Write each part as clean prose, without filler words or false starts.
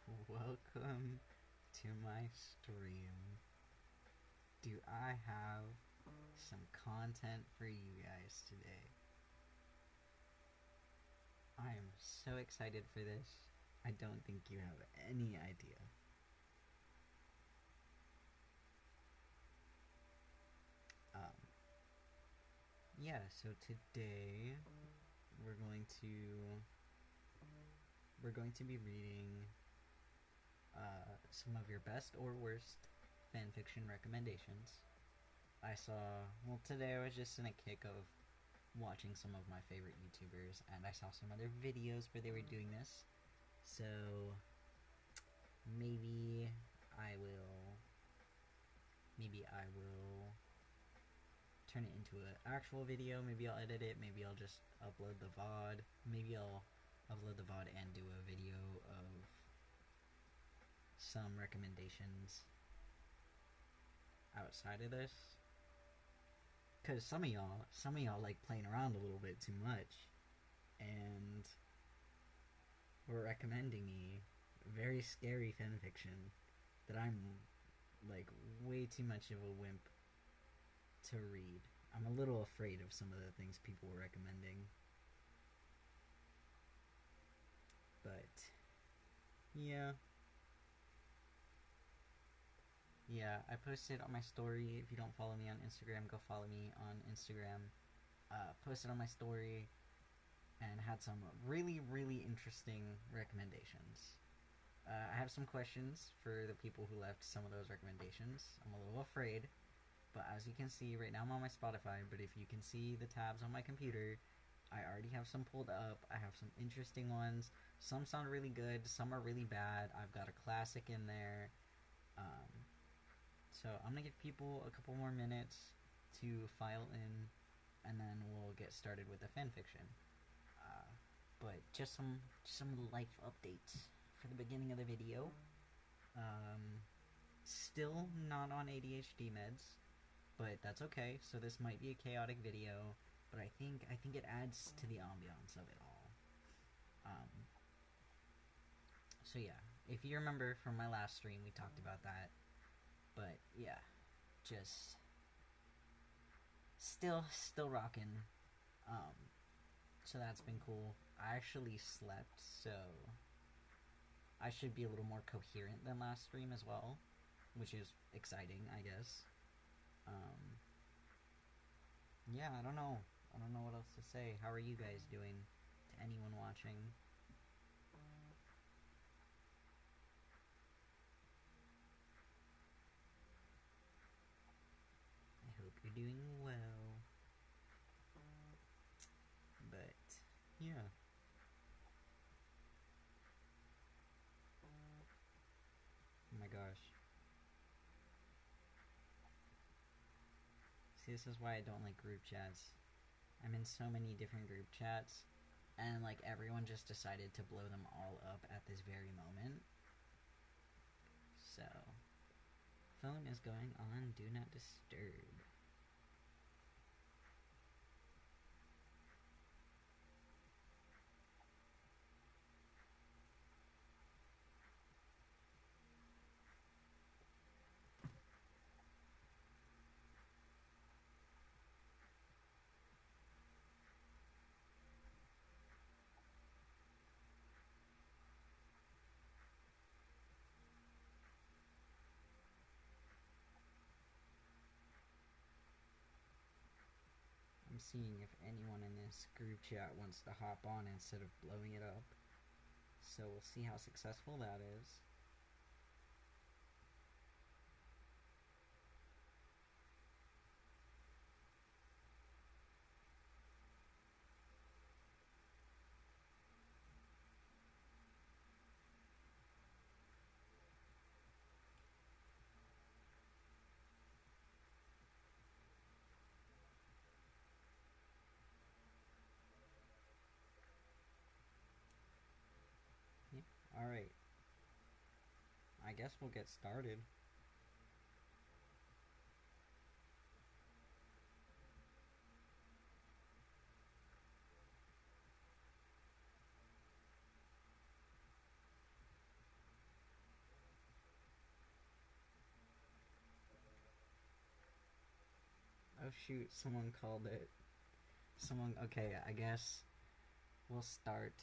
Welcome to my stream. Do I have some content for you guys today? I am so excited for this. I don't think you have any idea. Yeah, so today we're going to be reading some of your best or worst fanfiction recommendations. Today I was just in a kick of watching some of my favorite YouTubers, and I saw some other videos where they were doing this. So maybe I will turn it into an actual video. Maybe I'll edit it. Maybe I'll just upload the VOD. Maybe I'll upload the VOD and do a video of some recommendations outside of this. Because some of y'all like playing around a little bit too much, and were recommending me very scary fanfiction that I'm like way too much of a wimp to read. I'm a little afraid of some of the things people were recommending. But yeah, I posted on my story. If you don't follow me on Instagram, go follow me on Instagram. Posted on my story and had some really, really interesting recommendations. I have some questions for the people who left some of those recommendations. I'm a little afraid, but as you can see, right now I'm on my Spotify, but if you can see the tabs on my computer, I already have some pulled up. I have some interesting ones. Some sound really good, some are really bad. I've got a classic in there. So I'm gonna give people a couple more minutes to file in, and then we'll get started with the fanfiction. But just some life updates for the beginning of the video. Still not on ADHD meds, but that's okay. So this might be a chaotic video, but I think it adds to the ambiance of it all. So yeah, if you remember from my last stream, we talked about that. But yeah, just still rocking. So that's been cool. I actually slept, so I should be a little more coherent than last stream as well, which is exciting, I guess. Yeah, I don't know what else to say. How are you guys doing? To anyone watching? I hope you're doing well. But yeah. Oh my gosh. See, this is why I don't like group chats. I'm in so many different group chats, and like everyone just decided to blow them all up at this very moment. So, phone is going on do not disturb. I'm seeing if anyone in this group chat wants to hop on instead of blowing it up. So we'll see how successful that is. Yeah. Alright. I guess we'll get started. Oh shoot, someone called it. Okay, I guess we'll start.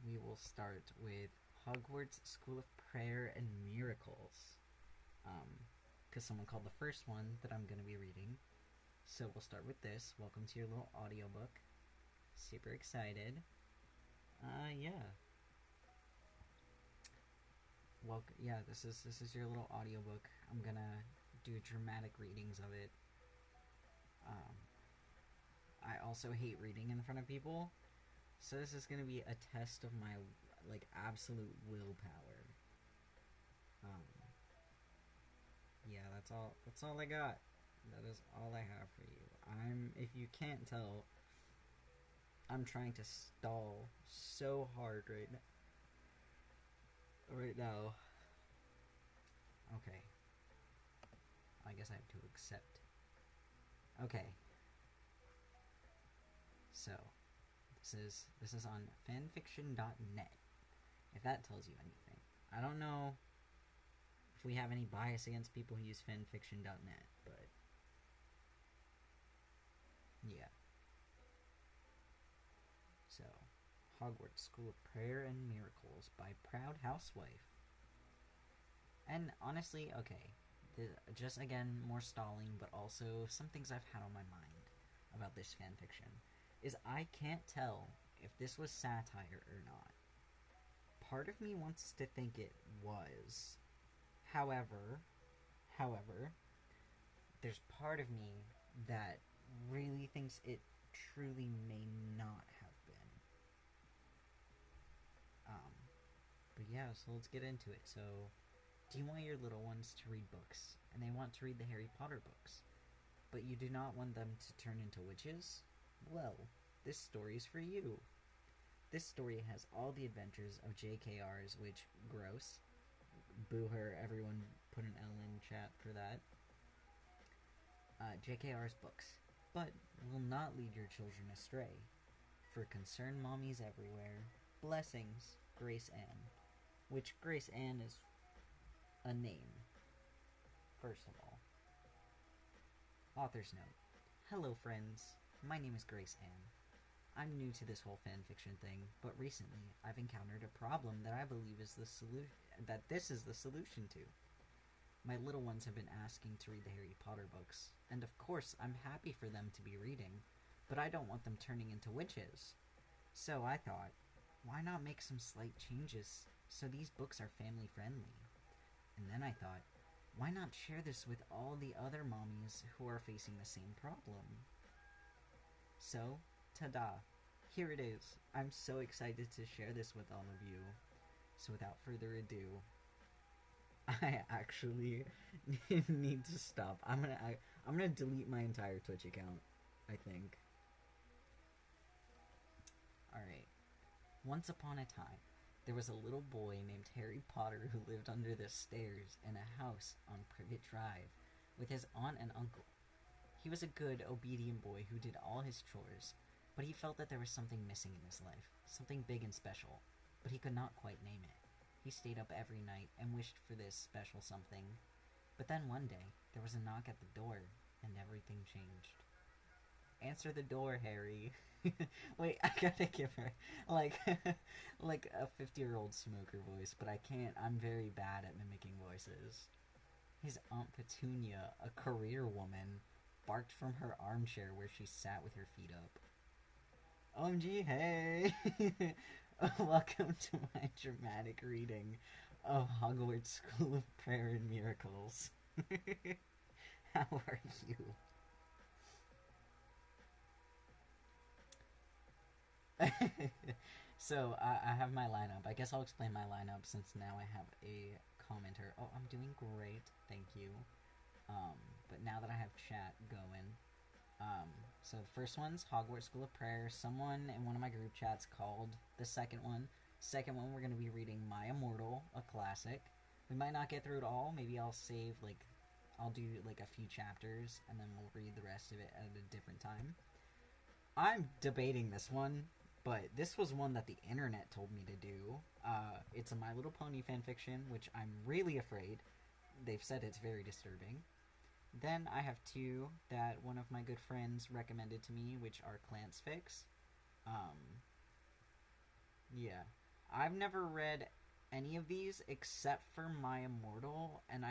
We will start with Hogwarts School of Prayer and Miracles. Because someone called the first one that I'm going to be reading. So we'll start with this. Welcome to your little audiobook. Super excited. Yeah. This is your little audiobook. I'm gonna do dramatic readings of it. I also hate reading in front of people, so this is gonna be a test of my absolute willpower. Yeah, that's all I got. That is all I have for you. If you can't tell, I'm trying to stall so hard right now. Okay. I guess I have to accept. Okay. So, this is on fanfiction.net. If that tells you anything. I don't know if we have any bias against people who use fanfiction.net, but yeah. So, Hogwarts School of Prayer and Miracles by Proud Housewife. And honestly, okay, just again, more stalling, but also some things I've had on my mind about this fanfiction is I can't tell if this was satire or not. Part of me wants to think it was. However, there's part of me that really thinks it truly may not have been. But yeah, so let's get into it. So, do you want your little ones to read books, and they want to read the Harry Potter books, but you do not want them to turn into witches? Well, this story is for you. This story has all the adventures of JKR's, which, gross. Boo her, everyone put an L in chat for that. JKR's books, but will not lead your children astray. For concerned mommies everywhere, blessings, Grace Ann. Which Grace Ann is a name, first of all. Author's note. Hello friends, my name is Grace Ann. I'm new to this whole fanfiction thing, but recently I've encountered a problem that I believe is this is the solution to. My little ones have been asking to read the Harry Potter books, and of course I'm happy for them to be reading, but I don't want them turning into witches. So I thought, why not make some slight changes so these books are family friendly? And then I thought, why not share this with all the other mommies who are facing the same problem? So, ta-da! Here it is. I'm so excited to share this with all of you. So without further ado, I actually need to stop. I'm gonna delete my entire Twitch account, I think. Alright. Once upon a time, there was a little boy named Harry Potter who lived under the stairs in a house on Privet Drive with his aunt and uncle. He was a good, obedient boy who did all his chores, but he felt that there was something missing in his life, something big and special, but he could not quite name it. He stayed up every night and wished for this special something. But then one day, there was a knock at the door, and everything changed. Answer the door, Harry. Wait, I gotta give her, like a 50-year-old smoker voice, but I can't. I'm very bad at mimicking voices. His Aunt Petunia, a career woman, barked from her armchair where she sat with her feet up. OMG, hey! Welcome to my dramatic reading of Hogwarts School of Prayer and Miracles. How are you? So, I have my lineup. I guess I'll explain my lineup since now I have a commenter. Oh, I'm doing great. Thank you. But now that I have chat going, so the first one's Hogwarts School of Prayer. Someone in one of my group chats called the second one. Second one, we're going to be reading My Immortal, a classic. We might not get through it all. Maybe I'll save, I'll do, a few chapters, and then we'll read the rest of it at a different time. I'm debating this one, but this was one that the internet told me to do. It's a My Little Pony fanfiction, which I'm really afraid. They've said it's very disturbing. Then I have two that one of my good friends recommended to me, which are Fanfics. Um, yeah. I've never read any of these except for My Immortal, and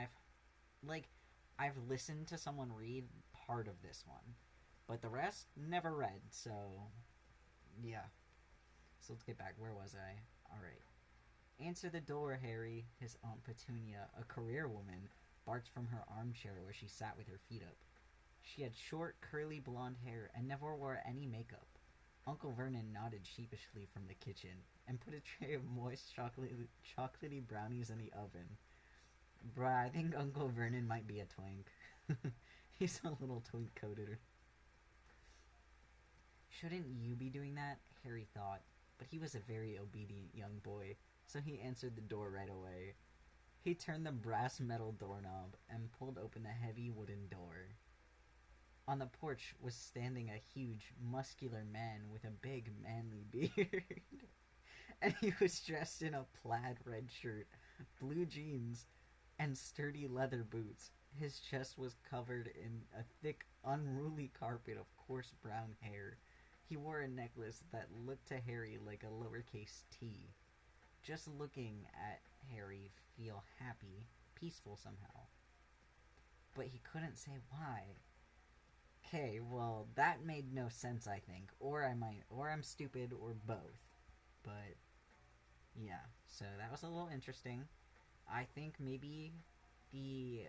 like I've listened to someone read part of this one, but the rest never read. So yeah. So let's get back. Where was I? All right. Answer the door, Harry. His Aunt Petunia, a career woman, barked from her armchair where she sat with her feet up. She had short, curly blonde hair and never wore any makeup. Uncle Vernon nodded sheepishly from the kitchen and put a tray of moist, chocolatey brownies in the oven. Bruh, I think Uncle Vernon might be a twink. He's a little twink-coated. Shouldn't you be doing that? Harry thought, but he was a very obedient young boy, so he answered the door right away. He turned the brass metal doorknob and pulled open the heavy wooden door. On the porch was standing a huge, muscular man with a big, manly beard. And he was dressed in a plaid red shirt, blue jeans, and sturdy leather boots. His chest was covered in a thick, unruly carpet of coarse brown hair. He wore a necklace that looked to Harry like a lowercase t. Just looking at Harry feel happy, peaceful somehow. But he couldn't say why. Okay, well, that made no sense, I think. Or I'm stupid, or both. But, yeah. So that was a little interesting. I think maybe the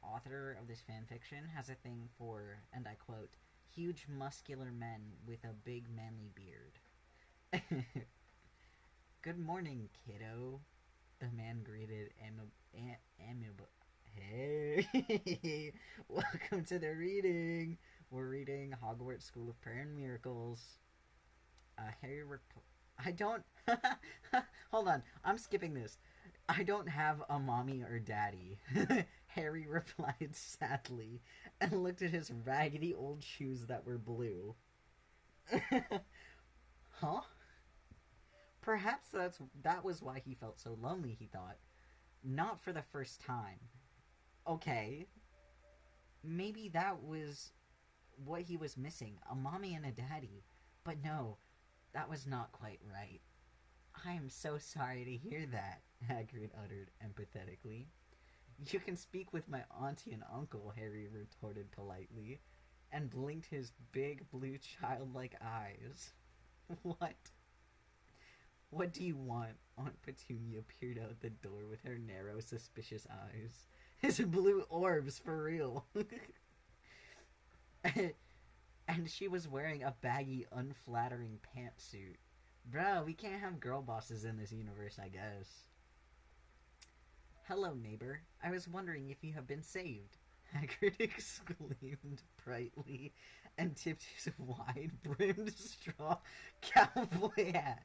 author of this fanfiction has a thing for, and I quote, huge muscular men with a big manly beard. Good morning, kiddo. The man greeted amiable. Hey, welcome to the reading. We're reading Hogwarts School of Prayer and Miracles. Harry I don't... Hold on, I'm skipping this. I don't have a mommy or daddy. Harry replied sadly and looked at his raggedy old shoes that were blue. Huh? Perhaps that was why he felt so lonely, he thought. Not for the first time. Okay. Maybe that was what he was missing, a mommy and a daddy. But no, that was not quite right. I am so sorry to hear that, Hagrid uttered empathetically. You can speak with my auntie and uncle, Harry retorted politely, and blinked his big blue childlike eyes. What? What do you want? Aunt Petunia peered out the door with her narrow, suspicious eyes. His blue orbs, for real. And she was wearing a baggy, unflattering pantsuit. Bro, we can't have girl bosses in this universe, I guess. Hello, neighbor. I was wondering if you have been saved. Hagrid exclaimed brightly and tipped his wide-brimmed straw cowboy hat.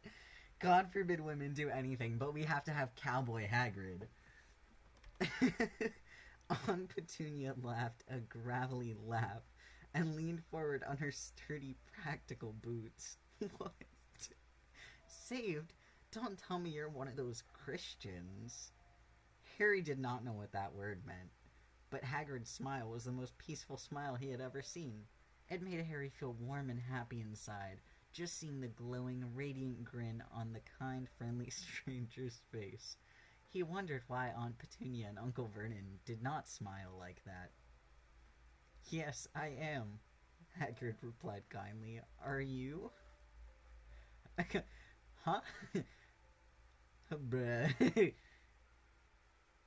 God forbid women do anything, but we have to have Cowboy Hagrid. Aunt Petunia laughed a gravelly laugh and leaned forward on her sturdy, practical boots. What? Saved? Don't tell me you're one of those Christians. Harry did not know what that word meant, but Hagrid's smile was the most peaceful smile he had ever seen. It made Harry feel warm and happy inside, just seeing the glowing, radiant grin on the kind, friendly stranger's face. He wondered why Aunt Petunia and Uncle Vernon did not smile like that. Yes, I am, Hagrid replied kindly. Are you? Huh? Bruh.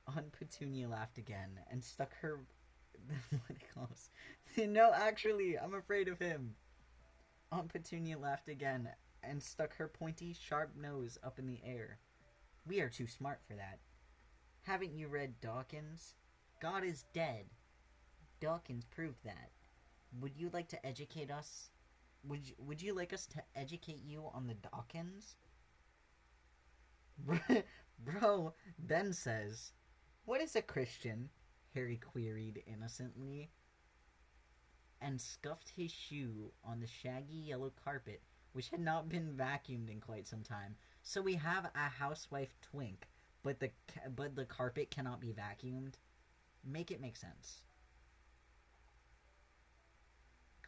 Aunt Petunia laughed again and stuck her... what close. No, actually, I'm afraid of him. Aunt Petunia laughed again and stuck her pointy, sharp nose up in the air. We are too smart for that. Haven't you read Dawkins? God is dead. Dawkins proved that. Would you like to educate us? Would you like us to educate you on the Dawkins? Bro then says, what is a Christian? Harry queried innocently, and scuffed his shoe on the shaggy yellow carpet, which had not been vacuumed in quite some time. So we have a housewife twink, but the carpet cannot be vacuumed. Make it make sense.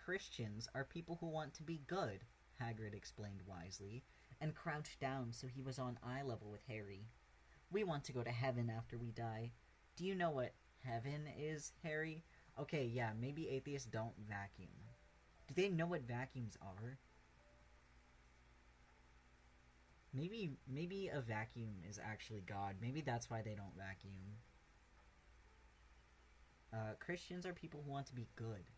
Christians are people who want to be good, Hagrid explained wisely, and crouched down so he was on eye level with Harry. We want to go to heaven after we die. Do you know what heaven is, Harry? Okay, yeah, maybe atheists don't vacuum. Do they know what vacuums are? Maybe a vacuum is actually God. Maybe that's why they don't vacuum. Christians are people who want to be good,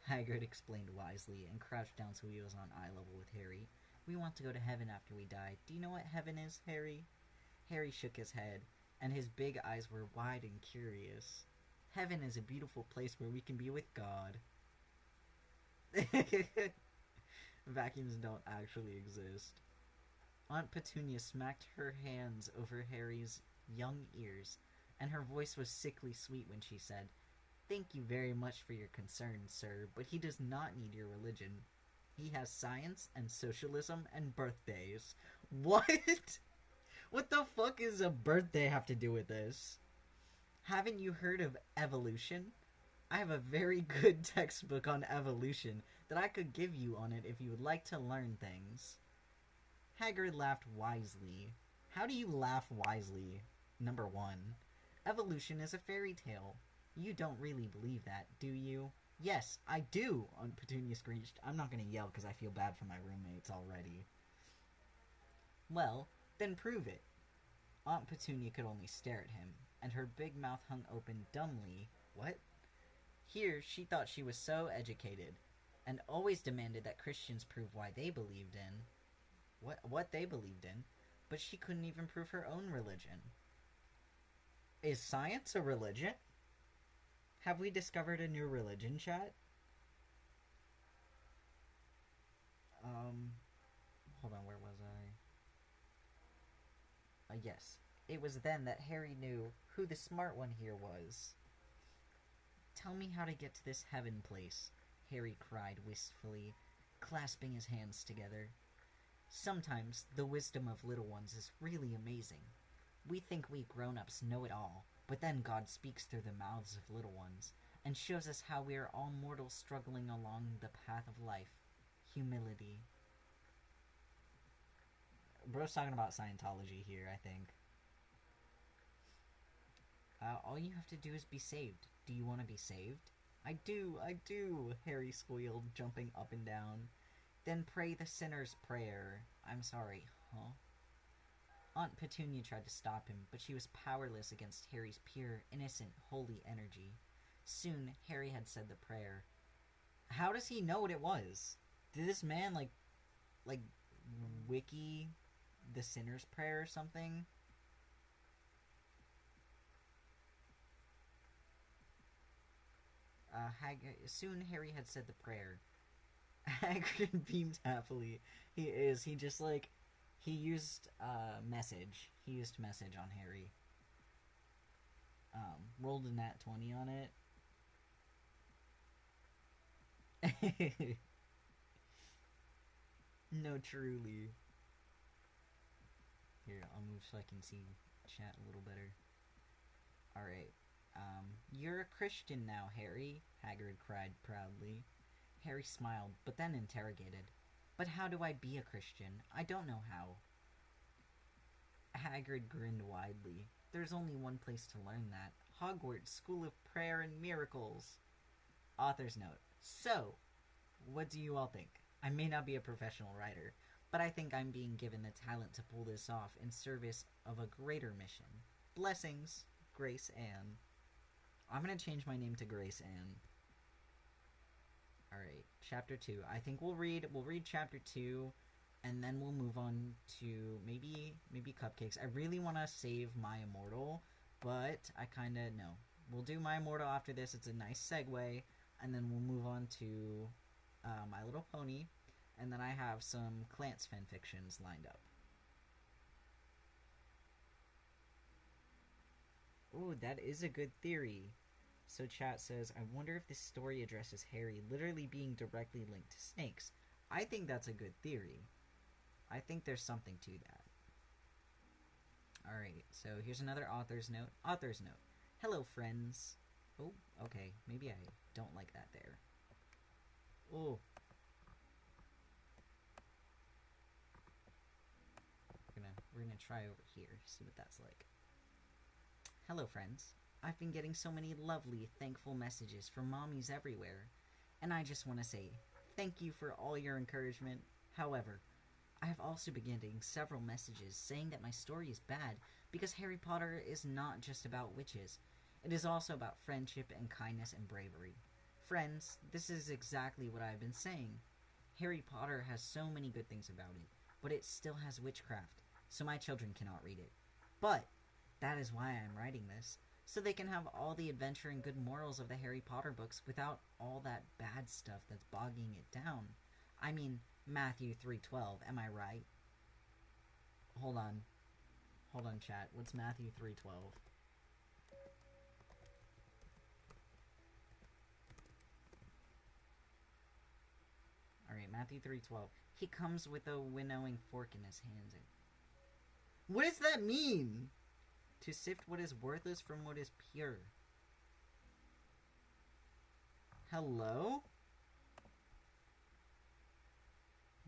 Hagrid explained wisely and crouched down so he was on eye level with Harry. We want to go to heaven after we die. Do you know what heaven is, Harry? Harry shook his head, and his big eyes were wide and curious. Heaven is a beautiful place where we can be with God. Vacuums don't actually exist. Aunt Petunia smacked her hands over Harry's young ears, and her voice was sickly sweet when she said, "Thank you very much for your concern, sir, but he does not need your religion. He has science and socialism and birthdays." What? What the fuck does a birthday have to do with this? Haven't you heard of evolution? I have a very good textbook on evolution that I could give you on it if you would like to learn things. Hagrid laughed wisely. How do you laugh wisely? Number 1. Evolution is a fairy tale. You don't really believe that, do you? Yes, I do, Aunt Petunia screeched. I'm not going to yell because I feel bad for my roommates already. Well, then prove it. Aunt Petunia could only stare at him, and her big mouth hung open dumbly. What? Here, she thought she was so educated, and always demanded that Christians prove why they believed in. What they believed in, but she couldn't even prove her own religion. Is science a religion? Have we discovered a new religion, chat? Hold on, where was I? Yes. It was then that Harry knew who the smart one here was. Tell me how to get to this heaven place, Harry cried wistfully, clasping his hands together. Sometimes the wisdom of little ones is really amazing. We think we grown-ups know it all, but then God speaks through the mouths of little ones, and shows us how we are all mortals struggling along the path of life. Humility. Bro's talking about Scientology here, I think. All you have to do is be saved. Do you want to be saved? I do, Harry squealed, jumping up and down. Then pray the sinner's prayer. I'm sorry, huh? Aunt Petunia tried to stop him, but she was powerless against Harry's pure, innocent, holy energy. Soon, Harry had said the prayer. How does he know what it was? Did this man, like, wiki the sinner's prayer or something? Soon Harry had said the prayer. Hagrid beamed happily. He used message. He used message on Harry. Rolled a nat 20 on it. No, truly. Here, I'll move so I can see chat a little better. Alright. You're a Christian now, Harry, Hagrid cried proudly. Harry smiled, but then interrogated. But how do I be a Christian? I don't know how. Hagrid grinned widely. There's only one place to learn that. Hogwarts School of Prayer and Miracles. Author's note. So, what do you all think? I may not be a professional writer, but I think I'm being given the talent to pull this off in service of a greater mission. Blessings, Grace Ann. I'm gonna change my name to Grace Ann. Alright, chapter 2. I think we'll read chapter 2, and then we'll move on to maybe Cupcakes. I really want to save My Immortal, but I kind of know. We'll do My Immortal after this. It's a nice segue, and then we'll move on to My Little Pony, and then I have some Clance fanfictions lined up. Ooh, that is a good theory. So chat says, I wonder if this story addresses Harry literally being directly linked to snakes. I think that's a good theory. I think there's something to that. Alright, so here's another author's note. Author's note. Hello, friends. Oh, okay. Maybe I don't like that there. Oh. We're gonna try over here, see what that's like. Hello, friends. I've been getting so many lovely, thankful messages from mommies everywhere, and I just want to say thank you for all your encouragement. However, I have also been getting several messages saying that my story is bad because Harry Potter is not just about witches. It is also about friendship and kindness and bravery. Friends, this is exactly what I've been saying. Harry Potter has so many good things about it, but it still has witchcraft, so my children cannot read it. But that is why I am writing this, so they can have all the adventure and good morals of the Harry Potter books without all that bad stuff that's bogging it down. I mean, Matthew 3:12, am I right? Hold on. Hold on, chat. What's Matthew 3:12? Alright, Matthew 3:12. He comes with a winnowing fork in his hands. What does that mean? To sift what is worthless from what is pure. Hello?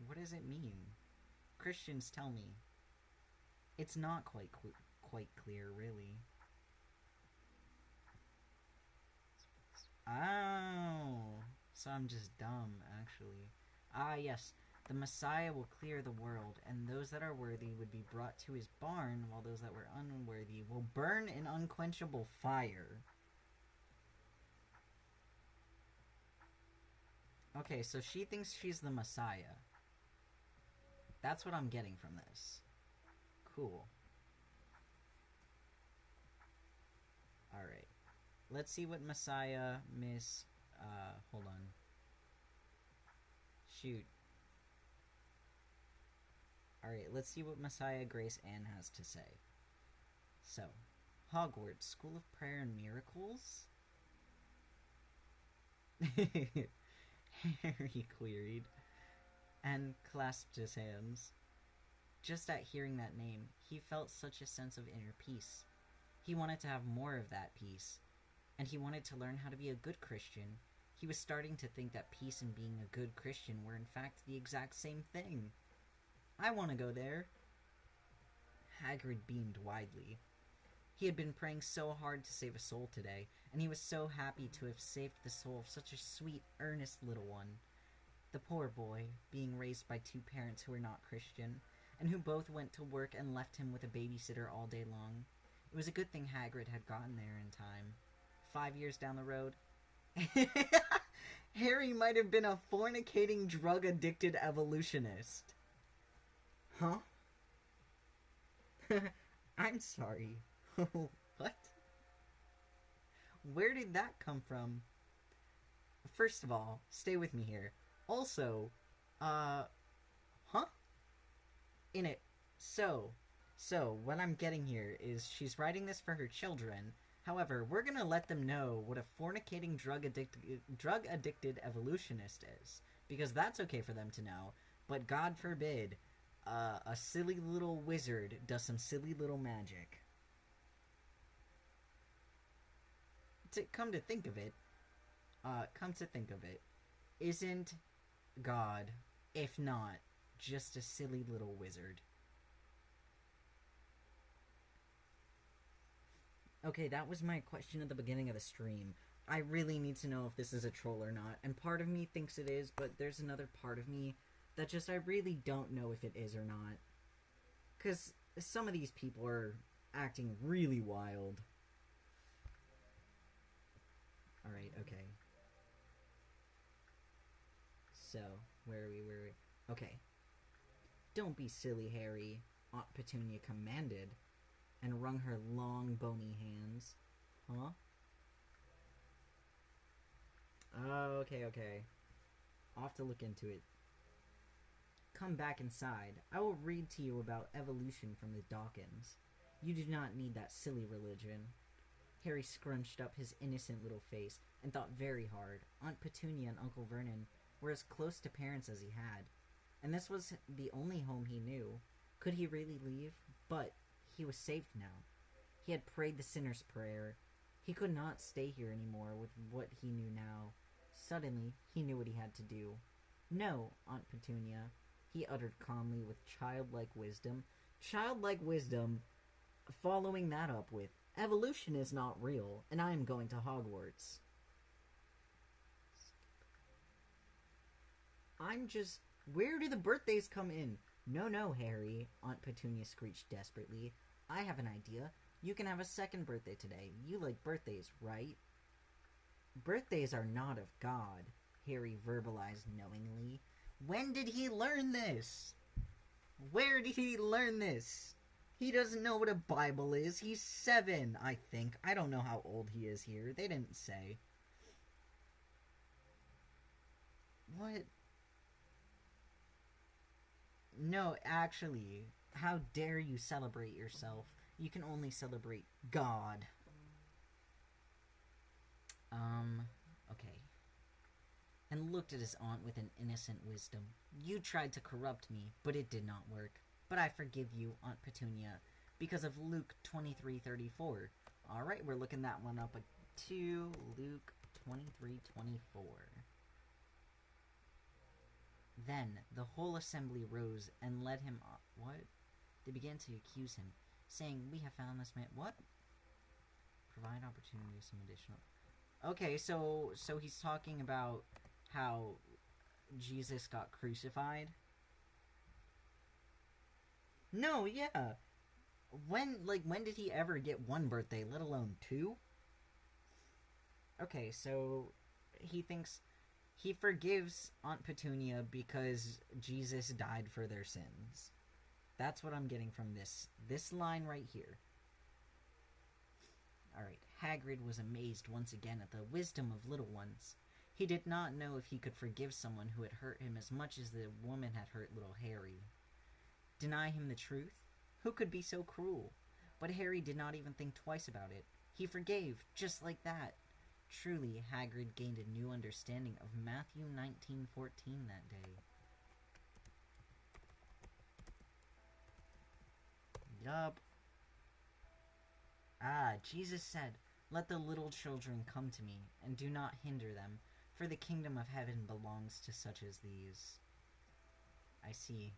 What does it mean? Christians, tell me. It's not quite clear, really. Oh, so I'm just dumb, actually. Ah, yes. The Messiah will clear the world, and those that are worthy would be brought to his barn, while those that were unworthy will burn in unquenchable fire. Okay, so she thinks she's the Messiah. That's what I'm getting from this. Cool. Alright. Let's see what Messiah hold on. Shoot. Alright, let's see what Messiah Grace Ann has to say. So, Hogwarts, School of Prayer and Miracles? Harry queried, and clasped his hands. Just at hearing that name, he felt such a sense of inner peace. He wanted to have more of that peace, and he wanted to learn how to be a good Christian. He was starting to think that peace and being a good Christian were in fact the exact same thing. I want to go there. Hagrid beamed widely. He had been praying so hard to save a soul today, and he was so happy to have saved the soul of such a sweet, earnest little one. The poor boy, being raised by two parents who were not Christian, and who both went to work and left him with a babysitter all day long. It was a good thing Hagrid had gotten there in time. 5 years down the road, Harry might have been a fornicating, drug-addicted evolutionist. Huh? I'm sorry. What? Where did that come from? First of all, stay with me here. Also, huh? In it. So, what I'm getting here is she's writing this for her children. However, we're gonna let them know what a fornicating, drug-addicted evolutionist is. Because that's okay for them to know. But God forbid, a silly little wizard does some silly little magic. Come to think of it, isn't God, if not, just a silly little wizard? Okay, that was my question at the beginning of the stream. I really need to know if this is a troll or not, and part of me thinks it is, but there's another part of me that just I really don't know if it is or not. Because some of these people are acting really wild. Alright, okay. So, where are we? Okay. Don't be silly, Harry, Aunt Petunia commanded, and wrung her long, bony hands. Huh? Oh, okay. I'll have to look into it. Come back inside. I will read to you about evolution from the Dawkins. You do not need that silly religion. Harry scrunched up his innocent little face and thought very hard. Aunt Petunia and Uncle Vernon were as close to parents as he had, and this was the only home he knew. Could he really leave? But he was saved now. He had prayed the sinner's prayer. He could not stay here anymore with what he knew now, Suddenly, he knew what he had to do. "No, Aunt Petunia," he uttered calmly with childlike wisdom. Childlike wisdom, following that up with, "Evolution is not real, and I am going to Hogwarts." Where do the birthdays come in? No, Harry," Aunt Petunia screeched desperately. "I have an idea. You can have a second birthday today. You like birthdays, right?" "Birthdays are not of God," Harry verbalized knowingly. When did he learn this? Where did he learn this? He doesn't know what a Bible is. He's 7, I think. I don't know how old he is here. They didn't say. What? No, actually, how dare you celebrate yourself? You can only celebrate God. Okay. And looked at his aunt with an innocent wisdom. "You tried to corrupt me, but it did not work. But I forgive you, Aunt Petunia, because of Luke 23:34. Alright, we're looking that one up to Luke 23:24. Then the whole assembly rose and led him up. What? They began to accuse him, saying, "We have found this man." What? Provide opportunity, some additional. Okay, so he's talking about how Jesus got crucified. No, yeah. When did he ever get one birthday, let alone 2? Okay, so he thinks he forgives Aunt Petunia because Jesus died for their sins. That's what I'm getting from this line right here. Alright, Hagrid was amazed once again at the wisdom of little ones. He did not know if he could forgive someone who had hurt him as much as the woman had hurt little Harry. Deny him the truth? Who could be so cruel? But Harry did not even think twice about it. He forgave, just like that. Truly, Hagrid gained a new understanding of Matthew 19:14 that day. Yup. Jesus said, "Let the little children come to me, and do not hinder them, for the kingdom of heaven belongs to such as these." I see.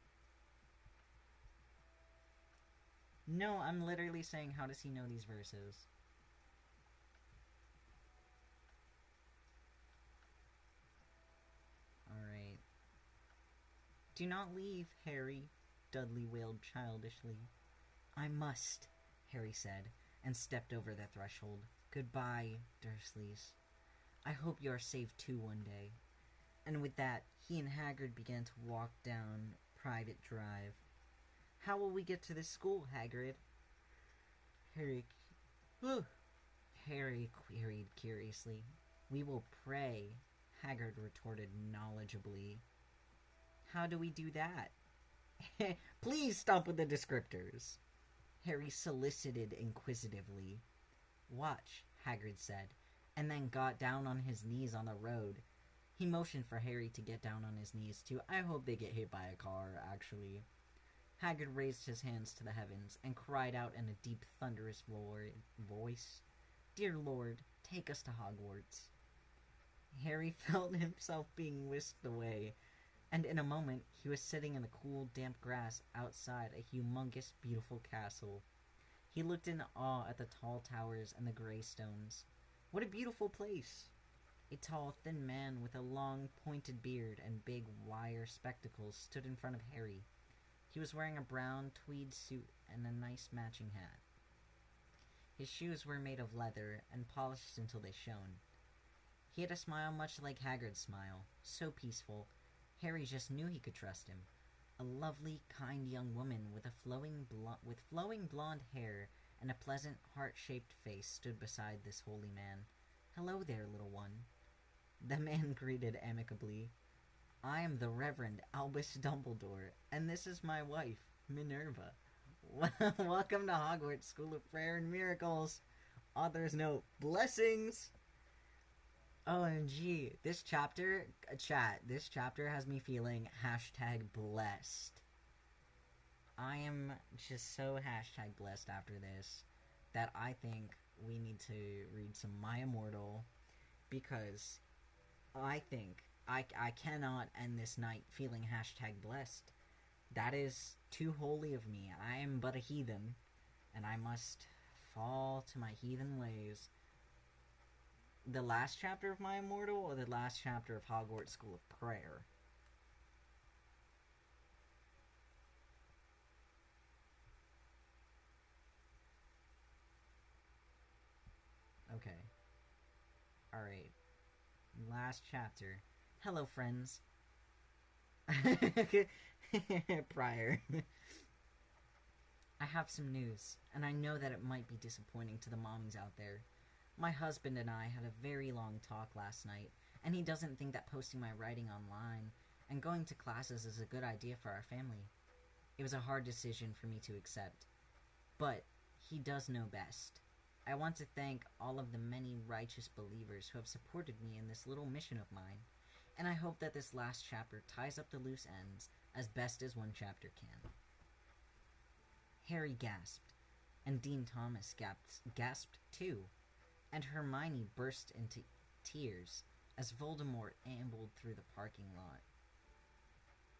No, I'm literally saying, how does he know these verses? Alright. "Do not leave, Harry," Dudley wailed childishly. "I must," Harry said, and stepped over the threshold. "Goodbye, Dursleys. I hope you are saved too one day." And with that, he and Hagrid began to walk down Private Drive. "How will we get to this school, Hagrid?" Harry queried curiously. "We will pray," Hagrid retorted knowledgeably. "How do we do that?" "Please stop with the descriptors," Harry solicited inquisitively. "Watch," Hagrid said, and then got down on his knees on the road. He motioned for Harry to get down on his knees too. I hope they get hit by a car, actually. Hagrid raised his hands to the heavens and cried out in a deep, thunderous voice, "Dear Lord, take us to Hogwarts." Harry felt himself being whisked away, and in a moment he was sitting in the cool, damp grass outside a humongous, beautiful castle. He looked in awe at the tall towers and the gray stones. What a beautiful place! A tall, thin man with a long, pointed beard and big, wire spectacles stood in front of Harry. He was wearing a brown tweed suit and a nice matching hat. His shoes were made of leather and polished until they shone. He had a smile much like Hagrid's smile, so peaceful, Harry just knew he could trust him. A lovely, kind young woman with flowing blonde hair and a pleasant, heart-shaped face stood beside this holy man. "Hello there, little one." The man greeted amicably. "I am the Reverend Albus Dumbledore, and this is my wife, Minerva. Welcome to Hogwarts School of Prayer and Miracles. Author's note, blessings!" OMG, this chapter has me feeling #blessed. I am just so #blessed after this that I think we need to read some My Immortal, because I think I cannot end this night feeling #blessed. That is too holy of me. I am but a heathen, and I must fall to my heathen ways. The last chapter of My Immortal or the last chapter of Hogwarts School of Prayer? Okay. Alright. Last chapter. Hello, friends. Prior. I have some news, and I know that it might be disappointing to the mommies out there. My husband and I had a very long talk last night, and he doesn't think that posting my writing online and going to classes is a good idea for our family. It was a hard decision for me to accept, but he does know best. I want to thank all of the many righteous believers who have supported me in this little mission of mine, and I hope that this last chapter ties up the loose ends as best as one chapter can. Harry gasped, and Dean Thomas gasped too, and Hermione burst into tears as Voldemort ambled through the parking lot.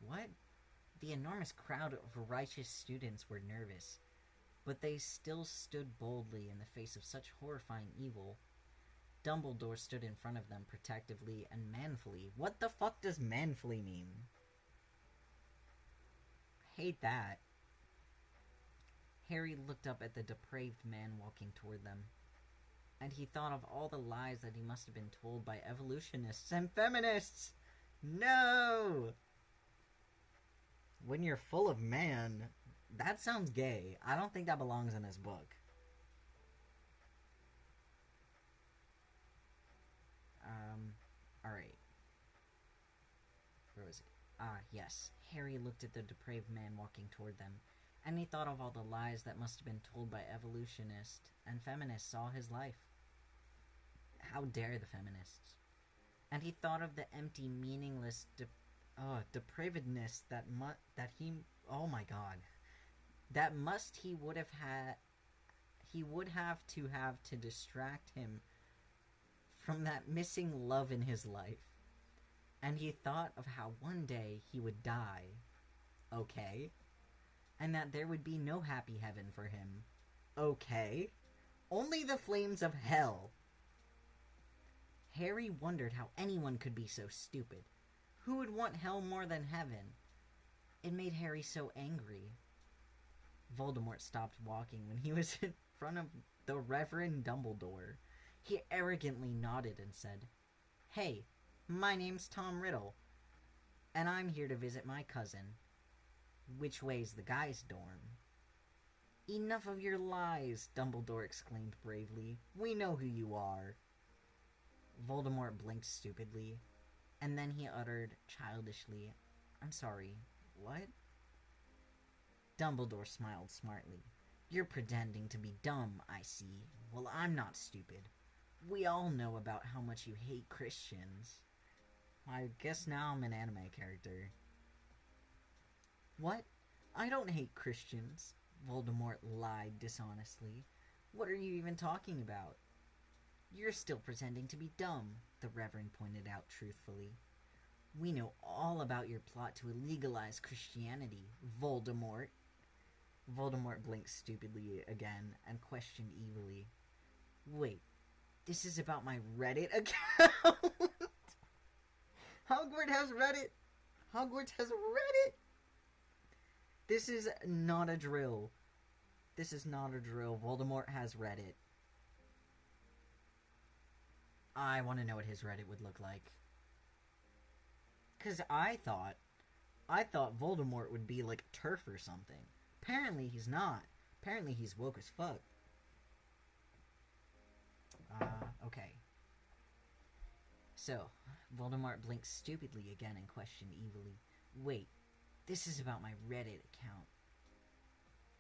What? The enormous crowd of righteous students were nervous, but they still stood boldly in the face of such horrifying evil. Dumbledore stood in front of them protectively and manfully. What the fuck does manfully mean? Hate that. Harry looked up at the depraved man walking toward them, and he thought of all the lies that he must have been told by evolutionists and feminists. No! When you're full of man, that sounds gay. I don't think that belongs in this book. Alright. Where was it? Ah, yes. Harry looked at the depraved man walking toward them, and he thought of all the lies that must have been told by evolutionists and feminists all his life. How dare the feminists? And he thought of the empty, meaningless, depravedness that he... Oh my god. That he would have to distract him from that missing love in his life. And he thought of how one day he would die. Okay. And that there would be no happy heaven for him. Okay. Only the flames of hell. Harry wondered how anyone could be so stupid. Who would want hell more than heaven? It made Harry so angry. Voldemort stopped walking when he was in front of the Reverend Dumbledore. He arrogantly nodded and said, "Hey, my name's Tom Riddle, and I'm here to visit my cousin. Which way's the guys' dorm?" "Enough of your lies," Dumbledore exclaimed bravely. "We know who you are." Voldemort blinked stupidly, and then he uttered childishly, "I'm sorry, what?" Dumbledore smiled smartly. "You're pretending to be dumb, I see. Well, I'm not stupid. We all know about how much you hate Christians." I guess now I'm an anime character. "What? I don't hate Christians," Voldemort lied dishonestly. "What are you even talking about?" "You're still pretending to be dumb," the Reverend pointed out truthfully. "We know all about your plot to illegalize Christianity, Voldemort." Voldemort blinked stupidly again and questioned evilly. "Wait, this is about my Reddit account?" Hogwarts has Reddit! Hogwarts has Reddit! This is not a drill. This is not a drill. Voldemort has Reddit. I want to know what his Reddit would look like. Because I thought Voldemort would be like a TERF or something. Apparently he's not. Apparently he's woke as fuck. Okay. So, Voldemort blinked stupidly again and questioned evilly. "Wait, this is about my Reddit account.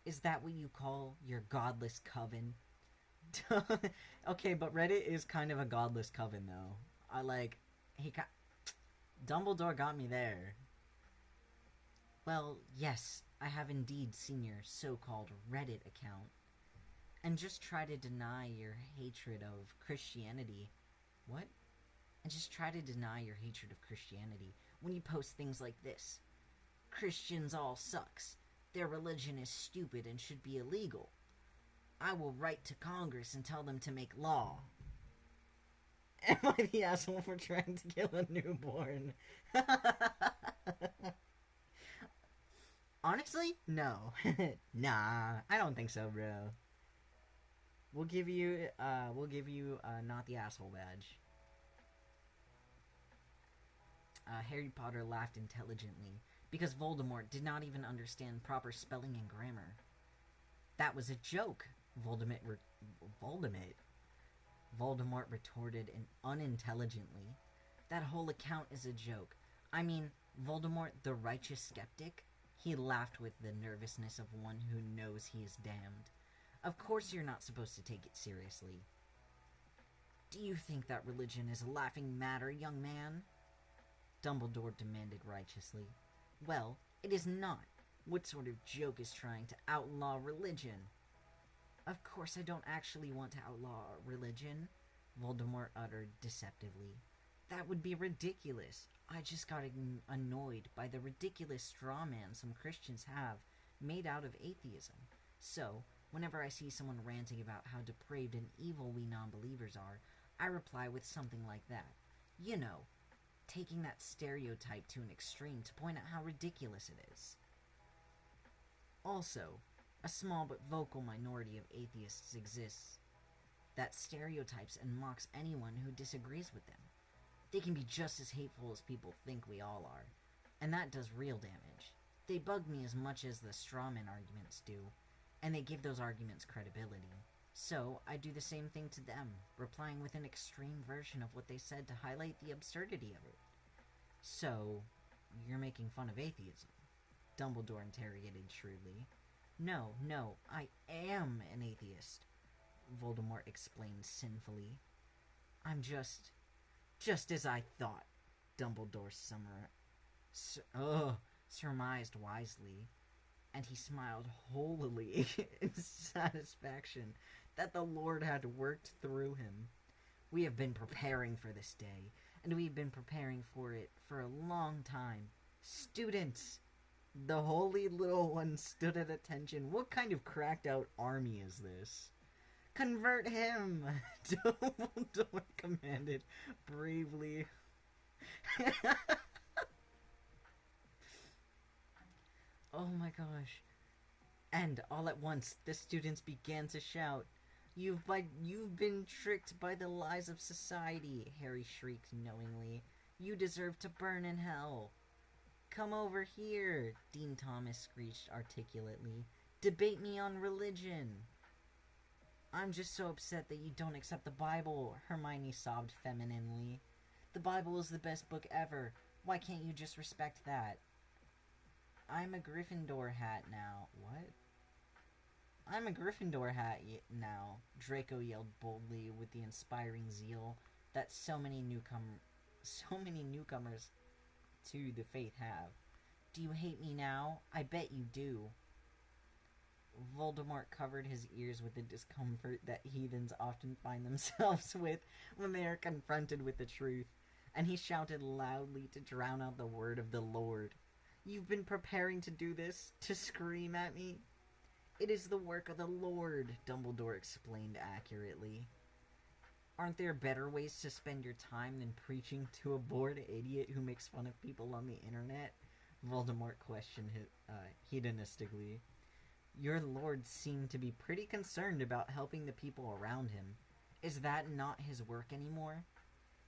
Is that what you call your godless coven?" Okay, but Reddit is kind of a godless coven, though. Dumbledore got me there. "Well, yes, I have indeed seen your so-called Reddit account. And just try to deny your hatred of Christianity." What? And just try to deny your hatred of Christianity when you post things like this. Christians all sucks. Their religion is stupid and should be illegal. I will write to Congress and tell them to make law. Am I the asshole for trying to kill a newborn? Honestly, no. Nah, I don't think so, bro. We'll give you not the asshole badge. Harry Potter laughed intelligently, because Voldemort did not even understand proper spelling and grammar. That was a joke, Voldemort retorted unintelligently. That whole account is a joke. I mean, Voldemort, the righteous skeptic? He laughed with the nervousness of one who knows he is damned. Of course you're not supposed to take it seriously. Do you think that religion is a laughing matter, young man? Dumbledore demanded righteously. Well, it is not. What sort of joke is trying to outlaw religion? Of course I don't actually want to outlaw religion, Voldemort uttered deceptively. That would be ridiculous. I just got annoyed by the ridiculous straw man some Christians have made out of atheism. So, whenever I see someone ranting about how depraved and evil we non-believers are, I reply with something like that. You know, taking that stereotype to an extreme to point out how ridiculous it is. Also, a small but vocal minority of atheists exists that stereotypes and mocks anyone who disagrees with them. They can be just as hateful as people think we all are, and that does real damage. They bug me as much as the strawman arguments do, and they give those arguments credibility. So, I do the same thing to them, replying with an extreme version of what they said to highlight the absurdity of it. So, you're making fun of atheism? Dumbledore interrogated shrewdly. No, I am an atheist, Voldemort explained sinfully. I'm just as I thought, Dumbledore surmised wisely, and he smiled holily in satisfaction that the Lord had worked through him. We have been preparing for this day, and we've been preparing for it for a long time. Students! The holy little one stood at attention. What kind of cracked out army is this? Convert him! Dumbledore commanded bravely. Oh my gosh. And all at once, the students began to shout, You've been tricked by the lies of society, Harry shrieked knowingly. You deserve to burn in hell. Come over here, Dean Thomas screeched articulately. Debate me on religion. I'm just so upset that you don't accept the Bible, Hermione sobbed femininely. The Bible is the best book ever. Why can't you just respect that? I'm a Gryffindor hat now. What? I'm a Gryffindor hat now, Draco yelled boldly with the inspiring zeal that so many newcomers to the faith have. Do you hate me now? I bet you do. Voldemort covered his ears with the discomfort that heathens often find themselves with when they are confronted with the truth, and he shouted loudly to drown out the word of the Lord. You've been preparing to do this? To scream at me? It is the work of the Lord, Dumbledore explained accurately. Aren't there better ways to spend your time than preaching to a bored idiot who makes fun of people on the internet? Voldemort questioned hedonistically. Your lord seemed to be pretty concerned about helping the people around him. Is that not his work anymore?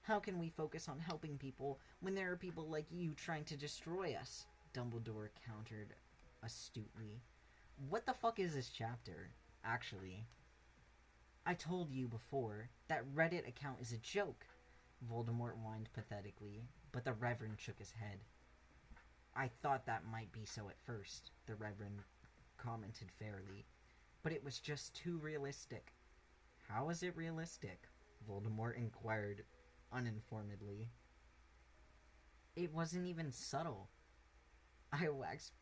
How can we focus on helping people when there are people like you trying to destroy us? Dumbledore countered astutely. What the fuck is this chapter, actually? I told you before, that Reddit account is a joke, Voldemort whined pathetically, but the Reverend shook his head. I thought that might be so at first, the Reverend commented fairly, but it was just too realistic. How is it realistic? Voldemort inquired uninformedly. It wasn't even subtle. I waxed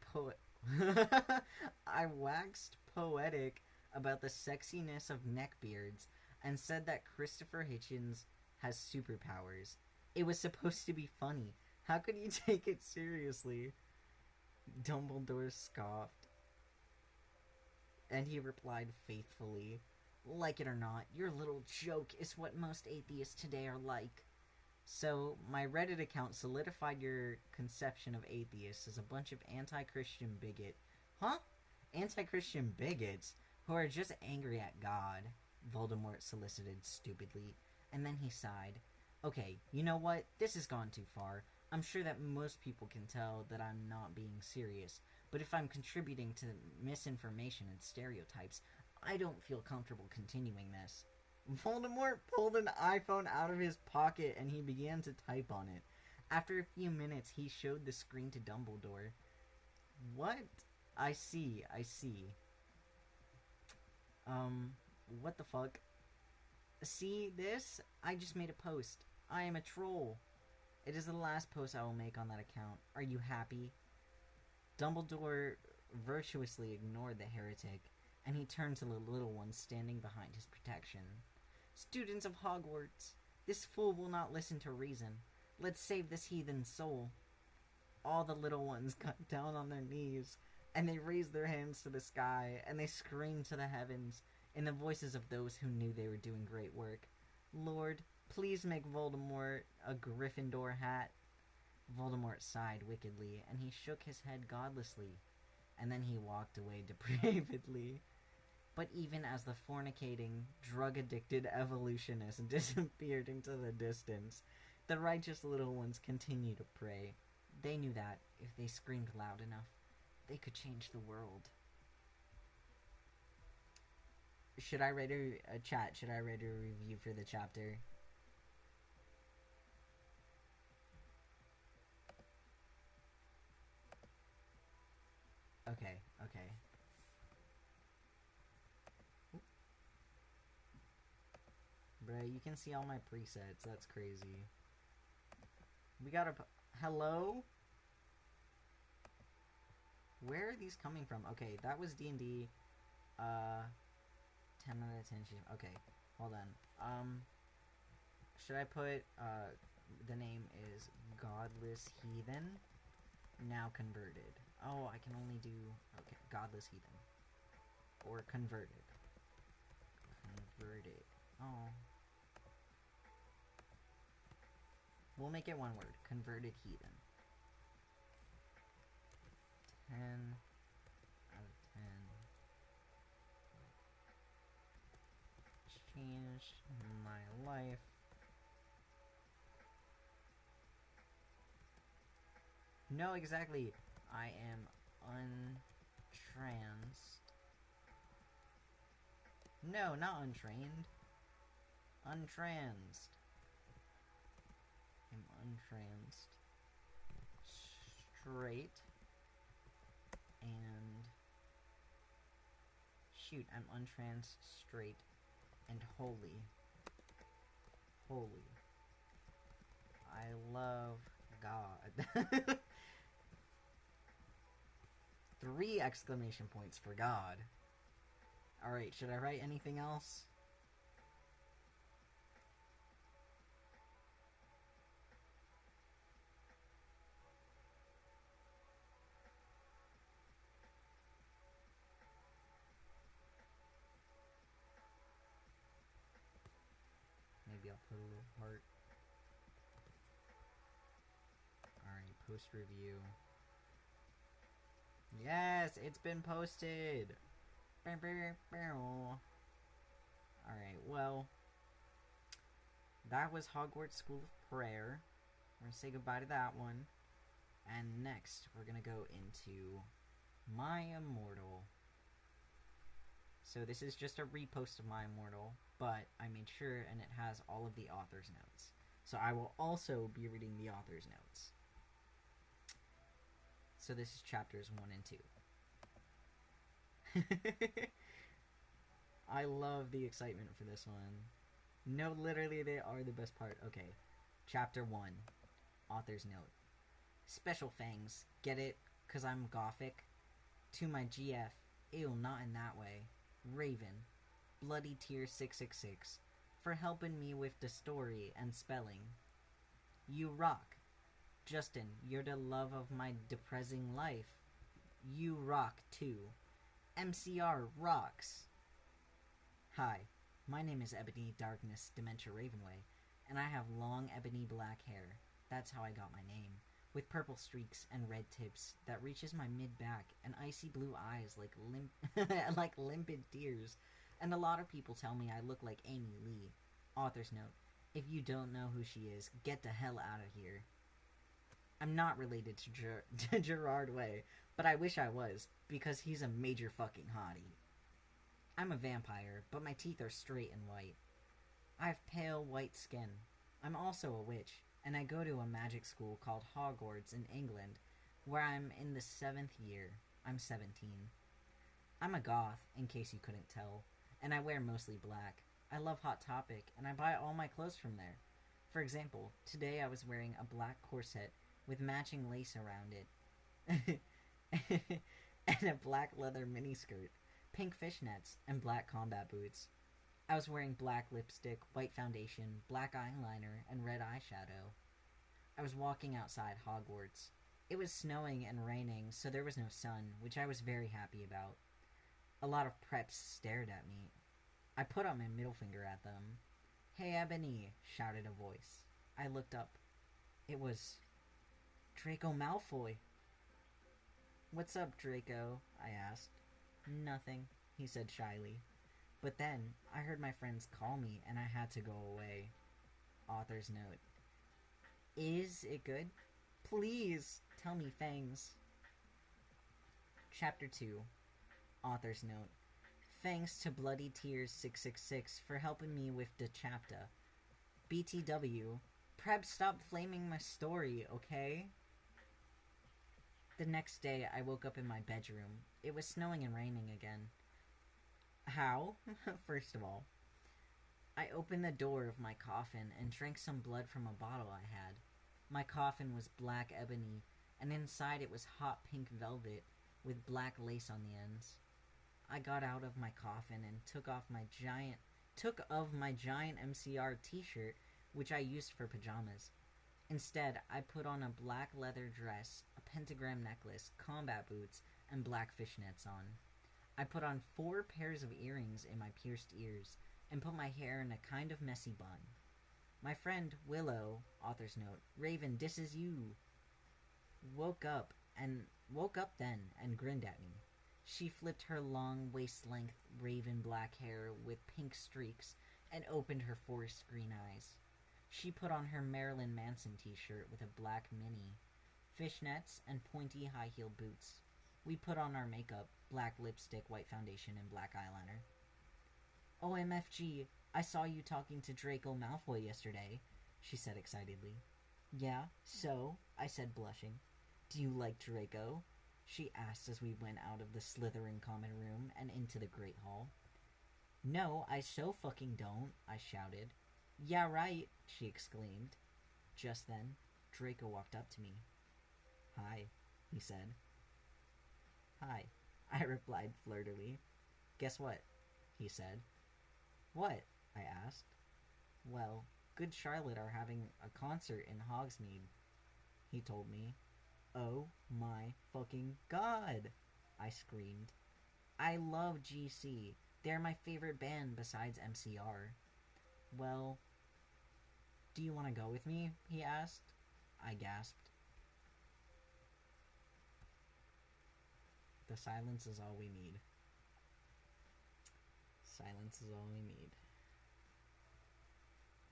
poetic about the sexiness of neckbeards and said that Christopher Hitchens has superpowers. It was supposed to be funny. How could you take it seriously? Dumbledore scoffed, and he replied faithfully, like it or not, your little joke is what most atheists today are like. So, my Reddit account solidified your conception of atheists as a bunch of anti-Christian bigot. Huh? Anti-Christian bigots who are just angry at God, Voldemort solicited stupidly, and then he sighed. Okay, you know what? This has gone too far. I'm sure that most people can tell that I'm not being serious, but if I'm contributing to misinformation and stereotypes, I don't feel comfortable continuing this. Voldemort pulled an iPhone out of his pocket and he began to type on it. After a few minutes, he showed the screen to Dumbledore. What? I see. What the fuck? See this? I just made a post. I am a troll. It is the last post I will make on that account. Are you happy? Dumbledore virtuously ignored the heretic, and he turned to the little ones standing behind his protection. Students of Hogwarts, this fool will not listen to reason. Let's save this heathen's soul. All the little ones got down on their knees, and they raised their hands to the sky, and they screamed to the heavens, in the voices of those who knew they were doing great work. Lord, please make Voldemort a Gryffindor hat. Voldemort sighed wickedly, and he shook his head godlessly, and then he walked away depravedly. But even as the fornicating, drug-addicted evolutionist disappeared into the distance, the righteous little ones continued to pray. They knew that, if they screamed loud enough, they could change the world. Should I write a chat? Should I write a review for the chapter? Okay. Bruh, you can see all my presets. That's crazy. We got a... Hello? Where are these coming from? Okay, that was D&D. 10 out of 10. Okay, hold on. Should I put, the name is Godless Heathen, now converted. Oh, I can only do, okay, Godless Heathen. Or converted. Converted. Oh. We'll make it one word. Converted Heathen. 10 out of 10. Changed my life. No, exactly. I am untransed. No, not untrained. Untransed. I'm untransed. Straight. And... Shoot, I'm untrans, straight, and holy. Holy. I love God. 3 exclamation points for God. Alright, should I write anything else? Maybe I'll put a little heart. Alright, post review. Yes, it's been posted! Alright, well, that was Hogwarts School of Prayer. We're gonna say goodbye to that one. And next, we're gonna go into My Immortal. So this is just a repost of My Immortal, but I made sure and it has all of the author's notes. So I will also be reading the author's notes. So this is chapters 1 and 2. I love the excitement for this one. No, literally they are the best part. Okay, chapter 1, author's note. Special fangs, get it? 'Cause I'm gothic? To my GF, ew, not in that way. Raven, Bloody Tear 666, for helping me with the story and spelling. You rock. Justin, you're the love of my depressing life. You rock too. MCR rocks. Hi, my name is Ebony Darkness Dementia Ravenway, and I have long ebony black hair. That's how I got my name, with purple streaks and red tips that reaches my mid-back and icy blue eyes like limpid tears. And a lot of people tell me I look like Amy Lee. Author's note, if you don't know who she is, get the hell out of here. I'm not related to Gerard Way, but I wish I was, because he's a major fucking hottie. I'm a vampire, but my teeth are straight and white. I have pale white skin. I'm also a witch, and I go to a magic school called Hogwarts in England, where I'm in the 7th year. I'm 17. I'm a goth, in case you couldn't tell, and I wear mostly black. I love Hot Topic, and I buy all my clothes from there. For example, today I was wearing a black corset with matching lace around it, and a black leather miniskirt, pink fishnets, and black combat boots. I was wearing black lipstick, white foundation, black eyeliner, and red eyeshadow. I was walking outside Hogwarts. It was snowing and raining, so there was no sun, which I was very happy about. A lot of preps stared at me. I put up my middle finger at them. "Hey, Ebony," shouted a voice. I looked up. It was Draco Malfoy. "What's up, Draco?" I asked. "Nothing," he said shyly. But then, I heard my friends call me, and I had to go away. Author's note. Is it good? Please, tell me Fangs. Chapter 2. Author's note. Thanks to Bloody Tears 666 for helping me with the chapter. BTW. Prep, stop flaming my story, okay? The next day, I woke up in my bedroom. It was snowing and raining again. How? First of all, I opened the door of my coffin and drank some blood from a bottle I had. My coffin was black ebony, and inside it was hot pink velvet with black lace on the ends. I got out of my coffin and took of my giant MCR t-shirt, which I used for pajamas. Instead, I put on a black leather dress, a pentagram necklace, combat boots, and black fishnets on. I put on 4 pairs of earrings in my pierced ears, and put my hair in a kind of messy bun. My friend Willow, author's note, Raven, this is you, woke up then and grinned at me. She flipped her long waist-length raven black hair with pink streaks and opened her forest green eyes. She put on her Marilyn Manson t-shirt with a black mini, fishnets, and pointy high-heel boots. We put on our makeup, black lipstick, white foundation, and black eyeliner. OMFG, I saw you talking to Draco Malfoy yesterday, she said excitedly. Yeah, so? I said, blushing. Do you like Draco? She asked as we went out of the Slytherin common room and into the Great Hall. No, I so fucking don't, I shouted. Yeah, right, she exclaimed. Just then, Draco walked up to me. Hi, he said. Hi, I replied flirtily. Guess what? He said. What? I asked. Well, Good Charlotte are having a concert in Hogsmeade, he told me. Oh my fucking god! I screamed. I love GC. They're my favorite band besides MCR. Well, do you want to go with me? He asked. I gasped. The silence is all we need. Silence is all we need.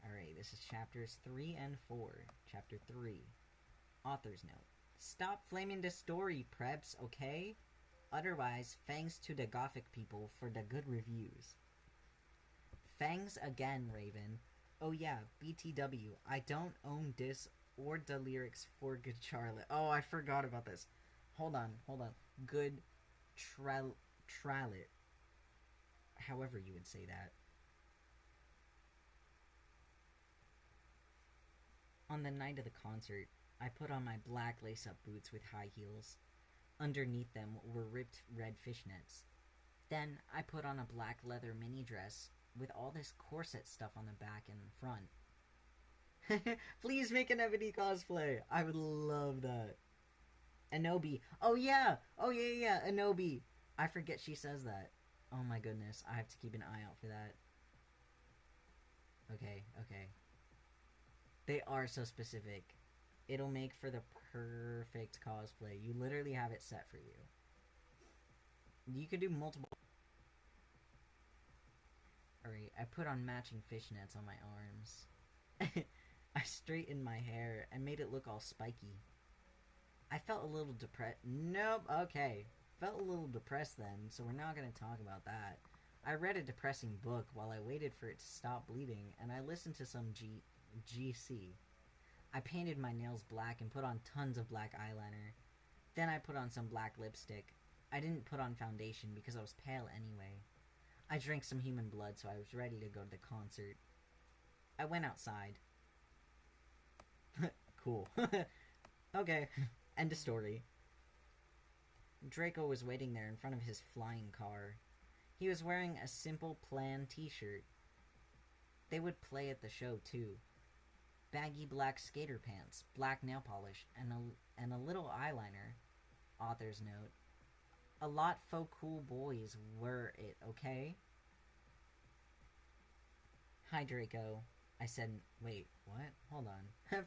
Alright, this is chapters 3 and 4. Chapter 3. Author's note. Stop flaming the story, preps, okay? Otherwise, thanks to the Gothic people for the good reviews. Thanks again, Raven. Oh yeah, BTW, I don't own this or the lyrics for Good Charlotte. Oh, I forgot about this. Hold on. Good Charlotte. However you would say that. On the night of the concert, I put on my black lace-up boots with high heels. Underneath them were ripped red fishnets. Then I put on a black leather mini dress with all this corset stuff on the back and front. Please make an Ebony cosplay. I would love that. Anobi. Oh yeah. Oh yeah. Anobi. I forget she says that. Oh my goodness. I have to keep an eye out for that. Okay. They are so specific. It'll make for the perfect cosplay. You literally have it set for you. You could do multiple. Alright, I put on matching fishnets on my arms. I straightened my hair and made it look all spiky. I felt a little depressed. Nope, okay. Felt a little depressed then, so we're not going to talk about that. I read a depressing book while I waited for it to stop bleeding, and I listened to some GC. I painted my nails black and put on tons of black eyeliner. Then I put on some black lipstick. I didn't put on foundation because I was pale anyway. I drank some human blood, so I was ready to go to the concert. I went outside. Cool. Okay, end of story. Draco was waiting there in front of his flying car. He was wearing a simple plan t-shirt. They would play at the show, too. Baggy black skater pants, black nail polish, and a little eyeliner. Author's note. A lot faux cool boys were it, okay? Hi, Draco. I said, wait, what? Hold on.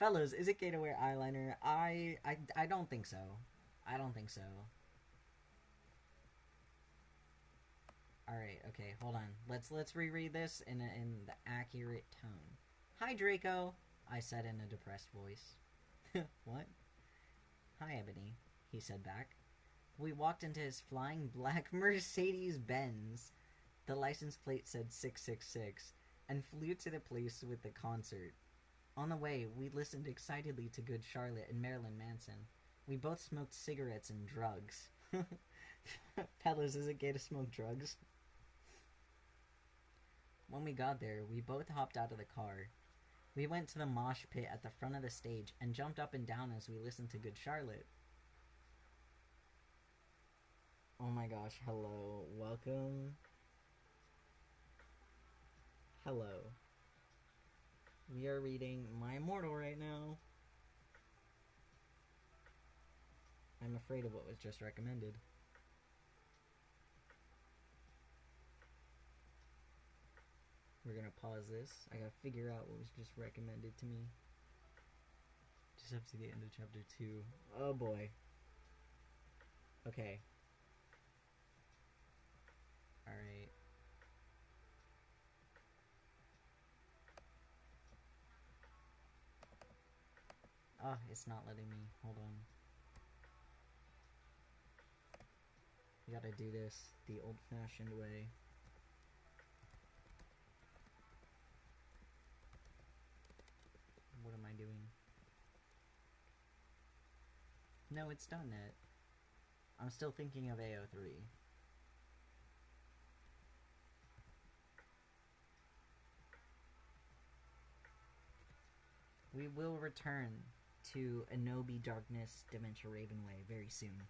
Fellows, is it gay to wear eyeliner? I don't think so. I don't think so. Alright, okay, hold on. Let's reread this in the accurate tone. Hi, Draco, I said in a depressed voice. What? Hi, Ebony, he said back. We walked into his flying black Mercedes-Benz. The license plate said 666, and flew to the place with the concert. On the way, we listened excitedly to Good Charlotte and Marilyn Manson. We both smoked cigarettes and drugs. Fellas, is it gay to smoke drugs? When we got there, we both hopped out of the car. We went to the mosh pit at the front of the stage and jumped up and down as we listened to Good Charlotte. Oh my gosh, hello, welcome. Hello. We are reading My Immortal right now. I'm afraid of what was just recommended. We're gonna pause this. I gotta figure out what was just recommended to me. Just have to get into chapter 2. Oh boy. Okay. Alright. Oh, it's not letting me. Hold on. We gotta do this the old-fashioned way. What am I doing? No, it's done it. I'm still thinking of AO3. We will return to Anobi Darkness Dementia Ravenway very soon.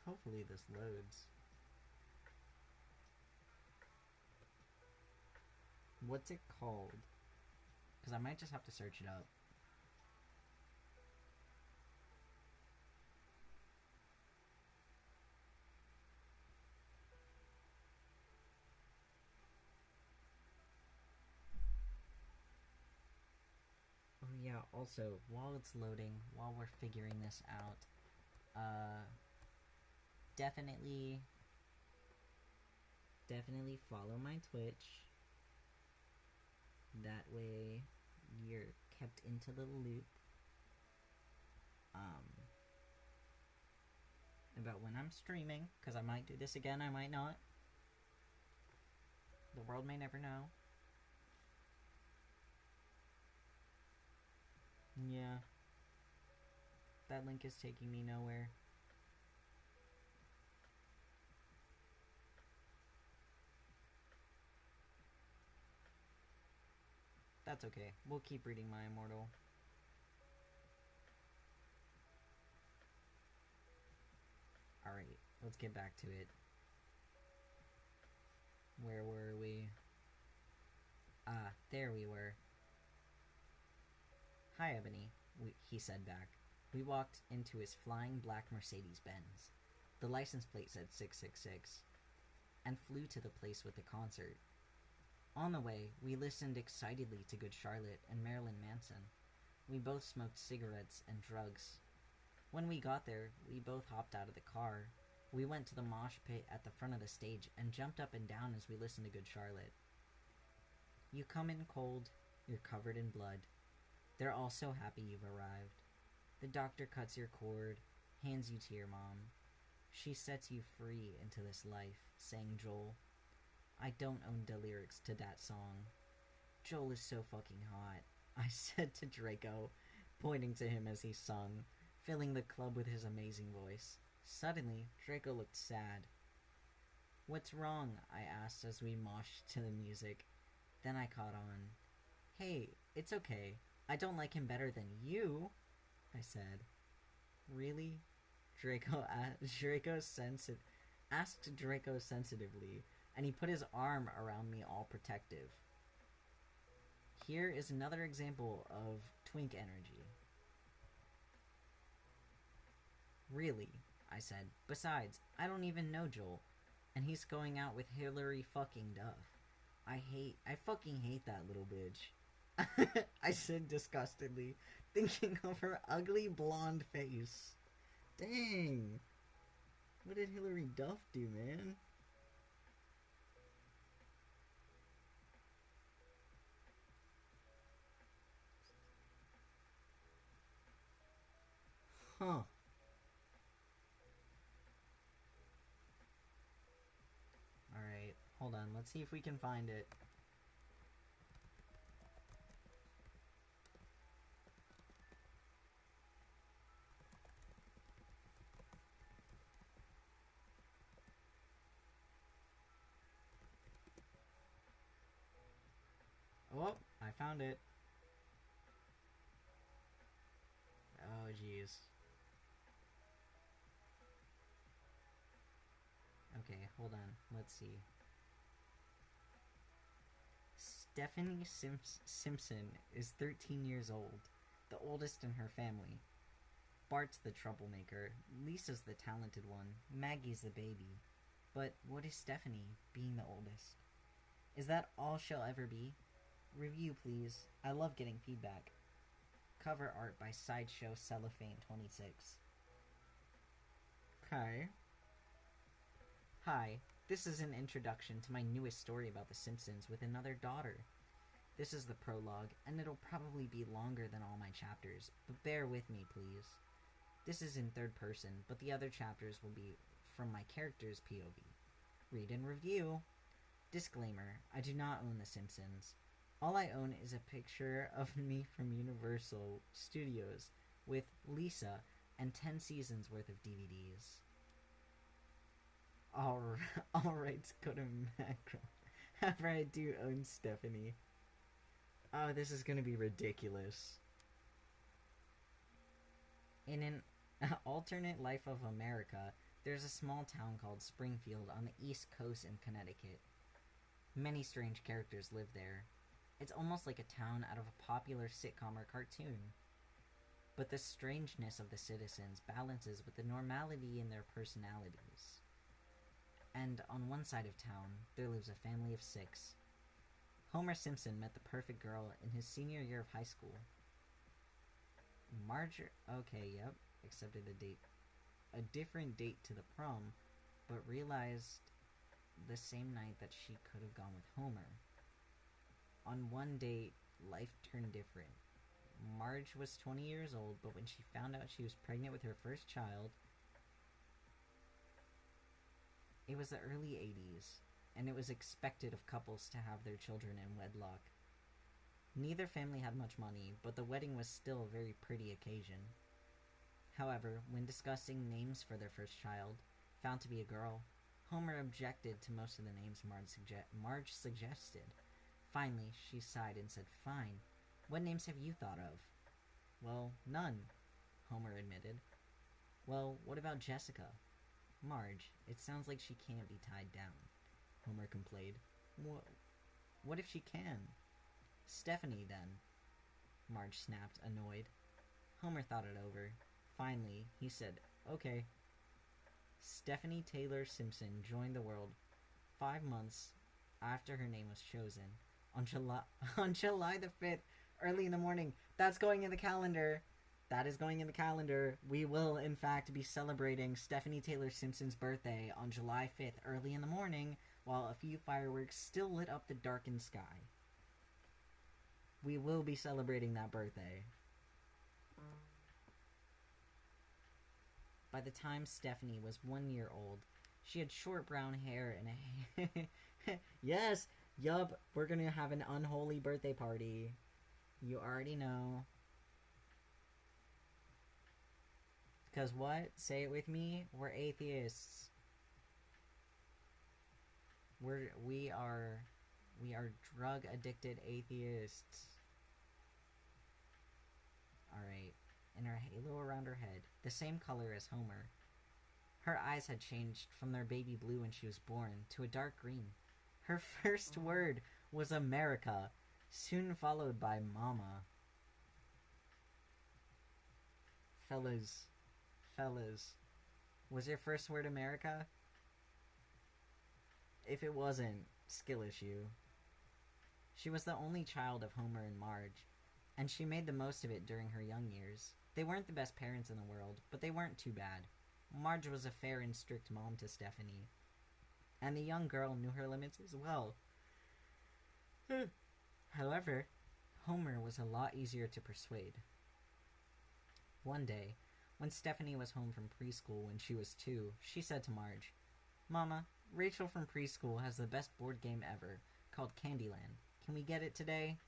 Hopefully this loads. What's it called? Because I might just have to search it up. Oh yeah, also, while it's loading, while we're figuring this out, definitely follow my Twitch. That way you're kept into the loop about when I'm streaming, because I might do this again, I might not. The world may never know. Yeah. That link is taking me nowhere. That's okay. We'll keep reading My Immortal. Alright, let's get back to it. Where were we? Ah, there we were. Hi, Ebony, he said back. We walked into his flying black Mercedes-Benz. The license plate said 666, and flew to the place with the concert. On the way, we listened excitedly to Good Charlotte and Marilyn Manson. We both smoked cigarettes and drugs. When we got there, we both hopped out of the car. We went to the mosh pit at the front of the stage and jumped up and down as we listened to Good Charlotte. You come in cold, you're covered in blood. They're all so happy you've arrived. The doctor cuts your cord, hands you to your mom. She sets you free into this life, sang Joel. I don't own the lyrics to that song. Joel is so fucking hot, I said to Draco, pointing to him as he sung, filling the club with his amazing voice. Suddenly, Draco looked sad. What's wrong? I asked as we moshed to the music. Then I caught on. Hey, it's okay. I don't like him better than you, I said. Really? asked Draco sensitively, and he put his arm around me all protective. Here is another example of twink energy. Really? I said. Besides, I don't even know Joel, and he's going out with Hillary fucking Duff. I fucking hate that little bitch. I said disgustedly, thinking of her ugly blonde face. Dang. What did Hillary Duff do, man? Huh. Alright, hold on. Let's see if we can find it. Oh, I found it. Oh, jeez. Okay, hold on. Let's see. Stephanie Simpson is 13 years old, the oldest in her family. Bart's the troublemaker, Lisa's the talented one, Maggie's the baby. But what is Stephanie, being the oldest? Is that all she'll ever be? Review, please. I love getting feedback. Cover art by Sideshow Cellophane 26. Okay. Hi, this is an introduction to my newest story about The Simpsons with another daughter. This is the prologue, and it'll probably be longer than all my chapters, but bear with me, please. This is in third person, but the other chapters will be from my character's POV. Read and review. Disclaimer, I do not own The Simpsons. All I own is a picture of me from Universal Studios with Lisa and 10 seasons worth of DVDs. All rights go to macro. However, I do own Stephanie. Oh, this is gonna be ridiculous. In an alternate life of America, there's a small town called Springfield on the East Coast in Connecticut. Many strange characters live there. It's almost like a town out of a popular sitcom or cartoon. But the strangeness of the citizens balances with the normality in their personalities. And on one side of town, there lives a family of 6. Homer Simpson met the perfect girl in his senior year of high school. Okay, yep, accepted a different date to the prom, but realized the same night that she could have gone with Homer. On one date, life turned different. Marge was 20 years old, but when she found out she was pregnant with her first child, it was the early 80s, and it was expected of couples to have their children in wedlock. Neither family had much money, but the wedding was still a very pretty occasion. However, when discussing names for their first child, found to be a girl, Homer objected to most of the names Marge suggested, Finally, she sighed and said, "Fine. What names have you thought of?" "Well, none," Homer admitted. "Well, what about Jessica?" "Marge, it sounds like she can't be tied down," Homer complained. What if she can?" "Stephanie, then," Marge snapped, annoyed. Homer thought it over. Finally, he said, "Okay." Stephanie Taylor Simpson joined the world 5 months after her name was chosen. On July on July the 5th, early in the morning. That's going in the calendar. That is going in the calendar. We will, in fact, be celebrating Stephanie Taylor Simpson's birthday on July 5th, early in the morning, while a few fireworks still lit up the darkened sky. We will be celebrating that birthday. By the time Stephanie was 1 year old, she had short brown hair and a... Yes! Yup, we're gonna have an unholy birthday party. You already know. Because what? Say it with me. We're atheists. We are drug addicted atheists. Alright. And her halo around her head, the same color as Homer. Her eyes had changed from their baby blue when she was born to a dark green. Her first word was America, soon followed by Mama. Fellas, was your first word America? If it wasn't, skill issue. She was the only child of Homer and Marge, and she made the most of it during her young years. They weren't the best parents in the world, but they weren't too bad. Marge was a fair and strict mom to Stephanie, and the young girl knew her limits as well. However, Homer was a lot easier to persuade. One day, when Stephanie was home from preschool when she was 2, she said to Marge, "Mama, Rachel from preschool has the best board game ever, called Candyland. Can we get it today?"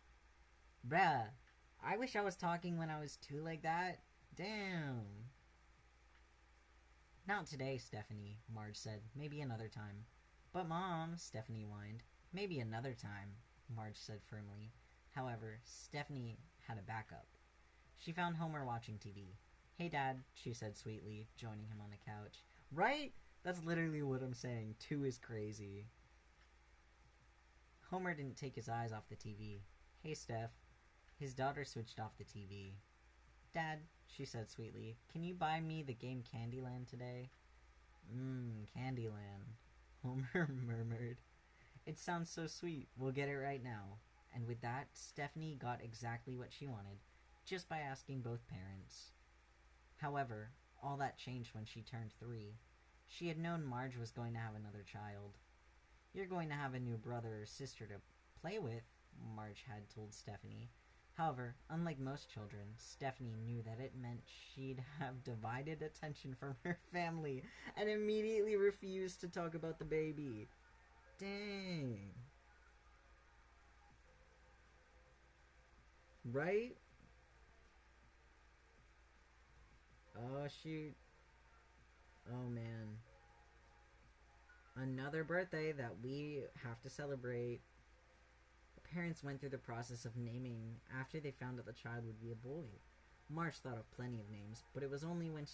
Bruh, I wish I was talking when I was 2 like that. Damn. "Not today, Stephanie," Marge said. "Maybe another time." "But Mom," Stephanie whined. "Maybe another time," Marge said firmly. However, Stephanie had a backup. She found Homer watching TV. "Hey, Dad," she said sweetly, joining him on the couch. Right? That's literally what I'm saying. 2 is crazy. Homer didn't take his eyes off the TV. "Hey, Steph." His daughter switched off the TV. "Dad," she said sweetly, "can you buy me the game Candyland today?" Candyland," Homer murmured. "It sounds so sweet. We'll get it right now." And with that, Stephanie got exactly what she wanted, just by asking both parents. However, all that changed when she turned 3. She had known Marge was going to have another child. "You're going to have a new brother or sister to play with," Marge had told Stephanie. However, unlike most children, Stephanie knew that it meant she'd have divided attention from her family and immediately refused to talk about the baby. Dang. Right? Oh, shoot. Oh, man. Another birthday that we have to celebrate. The parents went through the process of naming after they found out the child would be a boy. Marge thought of plenty of names, but it was only when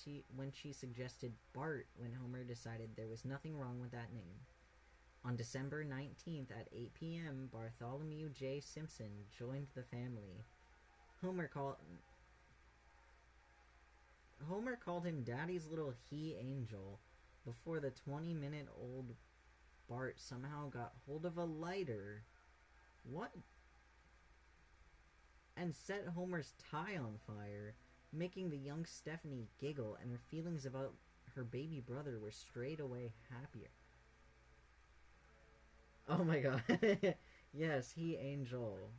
she suggested Bart when Homer decided there was nothing wrong with that name. On December 19th at 8 p.m., Bartholomew J. Simpson joined the family. Homer called him Daddy's little he-angel before the 20-minute-old Bart somehow got hold of a lighter. What? And set Homer's tie on fire, making the young Stephanie giggle, and her feelings about her baby brother were straight away happier. Oh my god. Yes, he-angel.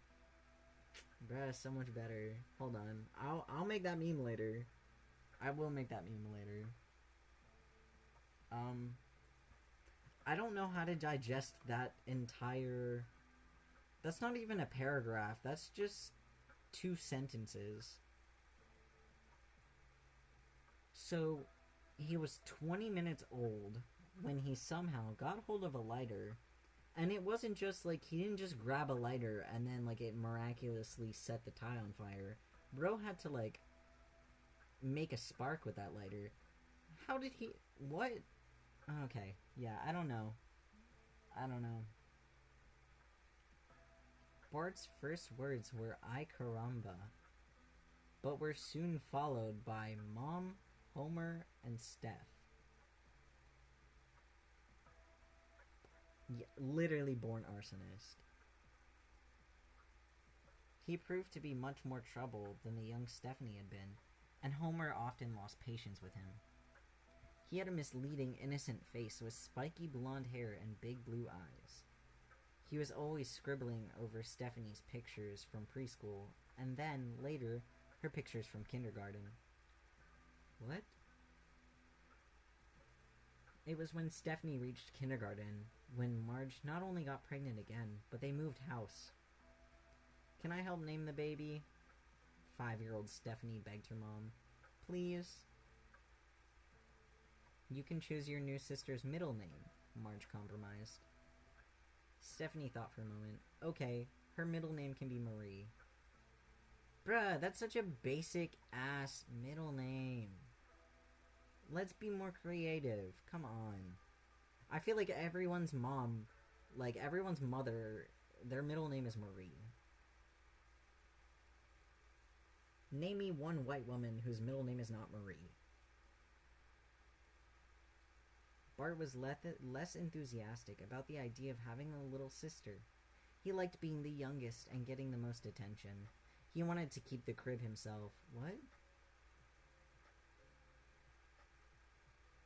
Bruh, so much better. Hold on. I'll make that meme later. I will make that meme later. I don't know how to digest that entire... That's not even a paragraph. That's just 2 sentences. So, he was 20 minutes old when he somehow got hold of a lighter And it wasn't just, like, he didn't just grab a lighter and then, like, it miraculously set the tie on fire. Bro had to, like, make a spark with that lighter. How did he... What? Okay, yeah, I don't know. Bart's first words were "Ay caramba," but were soon followed by Mom, Homer, and Steph. Yeah, literally born arsonist. He proved to be much more trouble than the young Stephanie had been, and Homer often lost patience with him. He had a misleading, innocent face with spiky blonde hair and big blue eyes. He was always scribbling over Stephanie's pictures from preschool, and then, later, her pictures from kindergarten. What? It was when Stephanie reached kindergarten when Marge not only got pregnant again, but they moved house. "Can I help name the baby?" 5-year-old Stephanie begged her mom. "Please?" "You can choose your new sister's middle name," Marge compromised. Stephanie thought for a moment. "Okay, her middle name can be Marie." Bruh, that's such a basic-ass middle name. Let's be more creative. Come on. I feel like everyone's mom, like everyone's mother, their middle name is Marie. Name me one white woman whose middle name is not Marie. Bart was less enthusiastic about the idea of having a little sister. He liked being the youngest and getting the most attention. He wanted to keep the crib himself. What?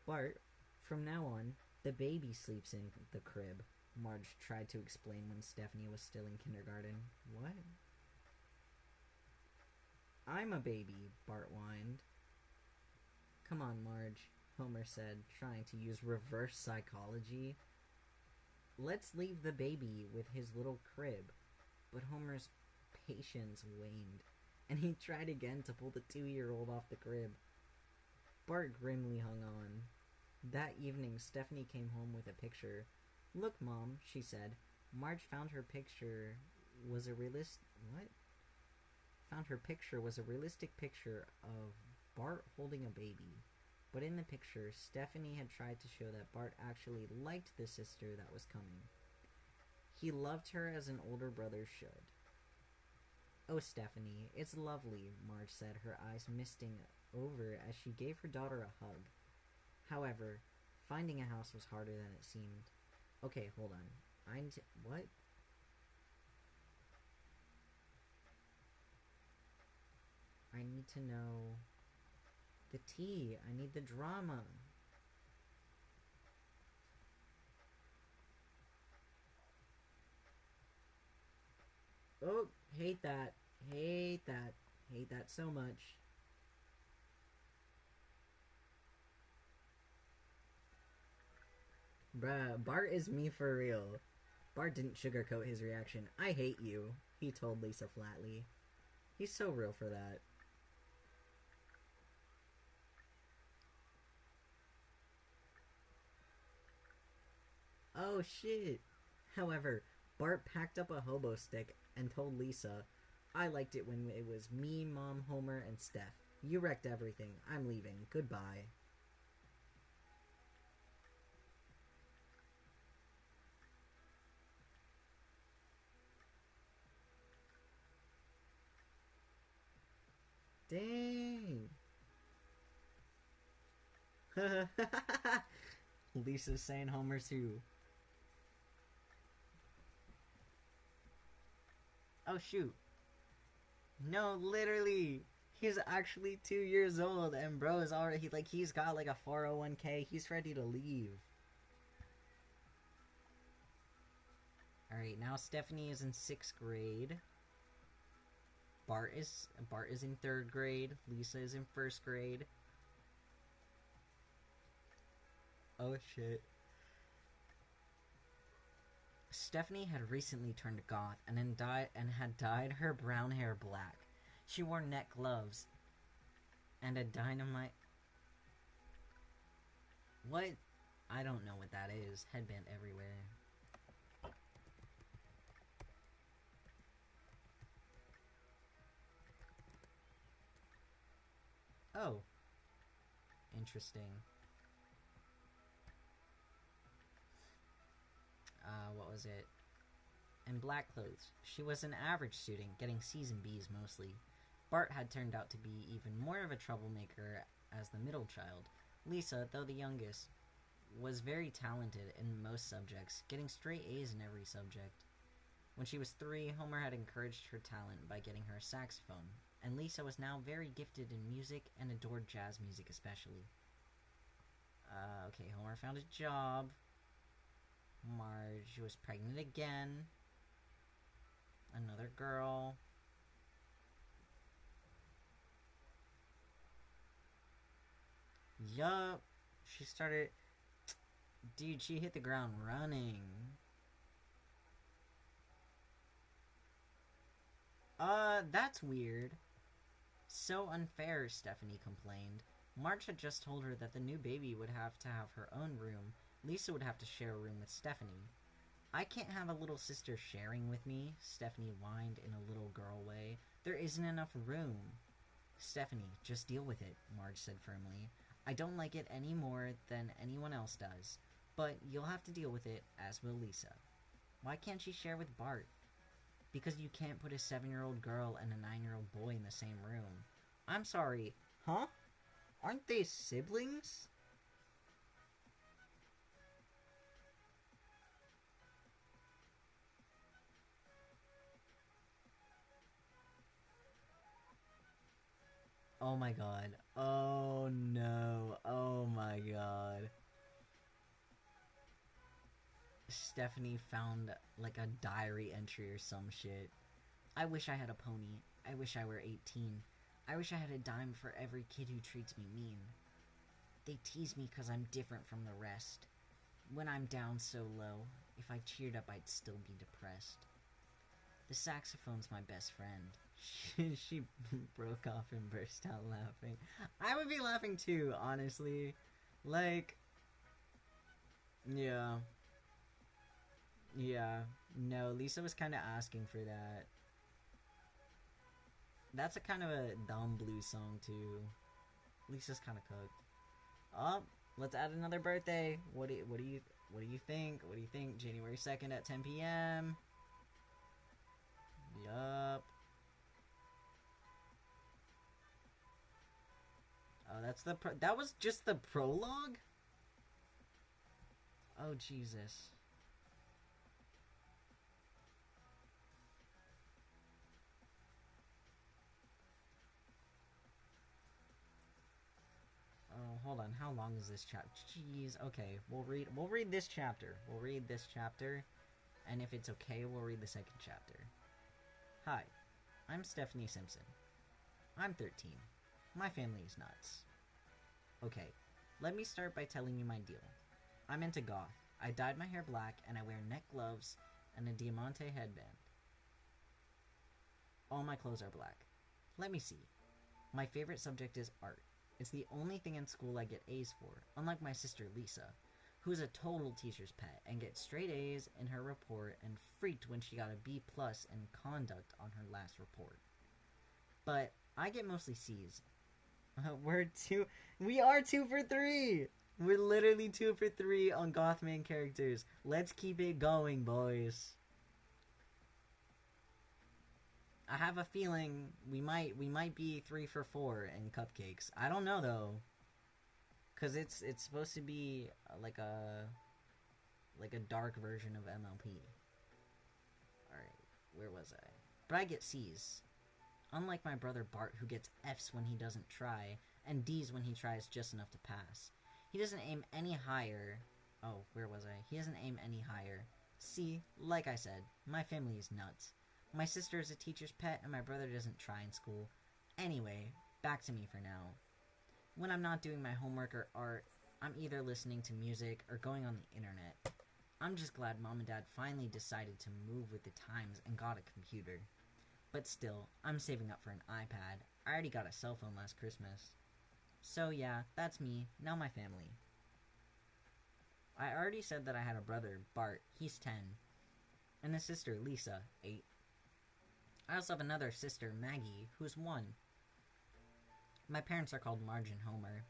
"Bart, from now on, the baby sleeps in the crib," Marge tried to explain when Stephanie was still in kindergarten. What? "I'm a baby," Bart whined. "Come on, Marge," Homer said, trying to use reverse psychology. "Let's leave the baby with his little crib." But Homer's patience waned, and he tried again to pull the 2-year-old off the crib. Bart grimly hung on. That evening, Stephanie came home with a picture. "Look, Mom," she said. Marge found her picture was a realistic picture of Bart holding a baby. But in the picture, Stephanie had tried to show that Bart actually liked the sister that was coming. He loved her as an older brother should. "Oh, Stephanie, it's lovely," Marge said, her eyes misting over as she gave her daughter a hug. However, finding a house was harder than it seemed. "Okay, hold on. What? I need to know the tea. I need the drama." Oh, hate that. Hate that. Hate that so much. Bruh, Bart is me for real. Bart didn't sugarcoat his reaction. "I hate you," he told Lisa flatly. He's so real for that. Oh shit. However, Bart packed up a hobo stick and told Lisa, "I liked it when it was me, Mom, Homer, and Steph. You wrecked everything. I'm leaving. Goodbye." Dang. Lisa's saying Homer too. Oh shoot. No, literally. He's actually 2 years old and bro is already he's got like a 401k. He's ready to leave. Alright, now Stephanie is in 6th grade. Bart is in 3rd grade. Lisa is in 1st grade. Oh shit. Stephanie had recently turned goth and had dyed her brown hair black. She wore neck gloves and a dynamite... What? I don't know what that is. Headband everywhere. Oh, interesting. What was it? In black clothes. She was an average student, getting C's and B's mostly. Bart had turned out to be even more of a troublemaker as the middle child. Lisa, though the youngest, was very talented in most subjects, getting straight A's in every subject. When she was 3, Homer had encouraged her talent by getting her a saxophone, and Lisa was now very gifted in music and adored jazz music especially. Okay, Homer found a job. Marge was pregnant again. Another girl. Yup. She started... Dude, she hit the ground running. That's weird. So unfair, Stephanie complained. Marge had just told her that the new baby would have to have her own room. Lisa would have to share a room with Stephanie. I can't have a little sister sharing with me, Stephanie whined in a little girl way. There isn't enough room. Stephanie, just deal with it, Marge said firmly. I don't like it any more than anyone else does, but you'll have to deal with it, as will Lisa. Why can't she share with Bart? Because you can't put a 7-year-old girl and a 9-year-old boy in the same room. I'm sorry. Huh? Aren't they siblings? Oh my god. Oh no. Oh my god. Stephanie found like a diary entry or some shit. I wish I had a pony. I wish I were 18. I wish I had a dime for every kid who treats me mean. They tease me because I'm different from the rest. When I'm down so low, if I cheered up, I'd still be depressed. The saxophone's my best friend. She broke off and burst out laughing. I would be laughing too, honestly. Like, yeah. Yeah. No, Lisa was kind of asking for that. That's a kind of a dumb blues song too. Lisa's kind of cooked. Oh, let's add another birthday. What do you think? What do you think? January 2nd at 10 p.m. Yup. Oh, that was just the prologue? Oh, Jesus. Oh, hold on. How long is this chapter? Jeez. Okay, we'll read this chapter. We'll read this chapter, and if it's okay, we'll read the second chapter. Hi, I'm Stephanie Simpson. I'm 13. My family is nuts. Okay, let me start by telling you my deal. I'm into goth. I dyed my hair black, and I wear neck gloves and a diamante headband. All my clothes are black. Let me see. My favorite subject is art. It's the only thing in school I get A's for, unlike my sister Lisa, who's a total teacher's pet and gets straight A's in her report and freaked when she got a B+ in conduct on her last report. But I get mostly C's. We are 2 for 3! We're literally 2 for 3 on goth main characters. Let's keep it going, boys. I have a feeling we might be 3 for 4 in cupcakes. I don't know though, cause it's supposed to be like a dark version of MLP. All right, where was I? But I get C's. Unlike my brother Bart, who gets F's when he doesn't try and D's when he tries just enough to pass. He doesn't aim any higher. Oh, where was I? He doesn't aim any higher. See, like I said, my family is nuts. My sister is a teacher's pet, and my brother doesn't try in school. Anyway, back to me for now. When I'm not doing my homework or art, I'm either listening to music or going on the internet. I'm just glad Mom and Dad finally decided to move with the times and got a computer. But still, I'm saving up for an iPad. I already got a cell phone last Christmas. So yeah, that's me, now my family. I already said that I had a brother, Bart, he's 10. And a sister, Lisa, 8. I also have another sister, Maggie, who's 1. My parents are called Marge and Homer.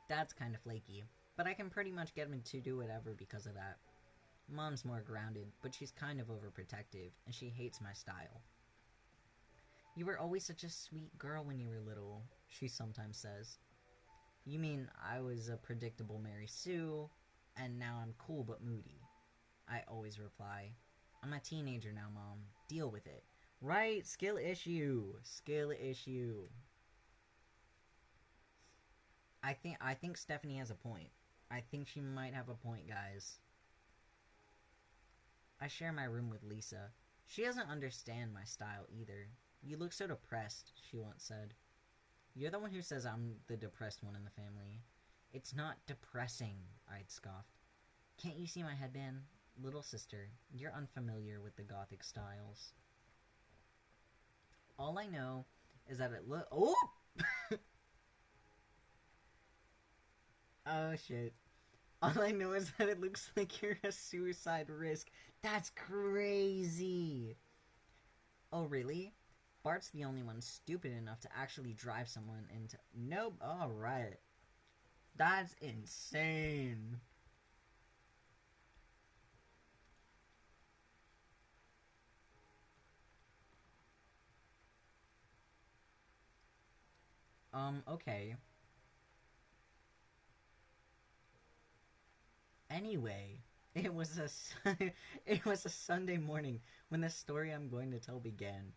Dad's kind of flaky, but I can pretty much get him to do whatever because of that. Mom's more grounded, but she's kind of overprotective, and she hates my style. You were always such a sweet girl when you were little, she sometimes says. You mean I was a predictable Mary Sue, and now I'm cool but moody? I always reply. I'm a teenager now, Mom. Deal with it. Right, skill issue. Skill issue. I think Stephanie has a point. I think she might have a point, guys. I share my room with Lisa. She doesn't understand my style either. You look so depressed, she once said. You're the one who says I'm the depressed one in the family. It's not depressing, I'd scoffed. Can't you see my headband? Little sister, you're unfamiliar with the Gothic styles. All I know is that it Oh! Oh, shit. All I know is that it looks like you're a suicide risk. That's crazy! Oh, really? Bart's the only one stupid enough to actually drive someone into... Nope, alright. That's insane. Okay. Anyway, it was a Sunday morning when the story I'm going to tell began.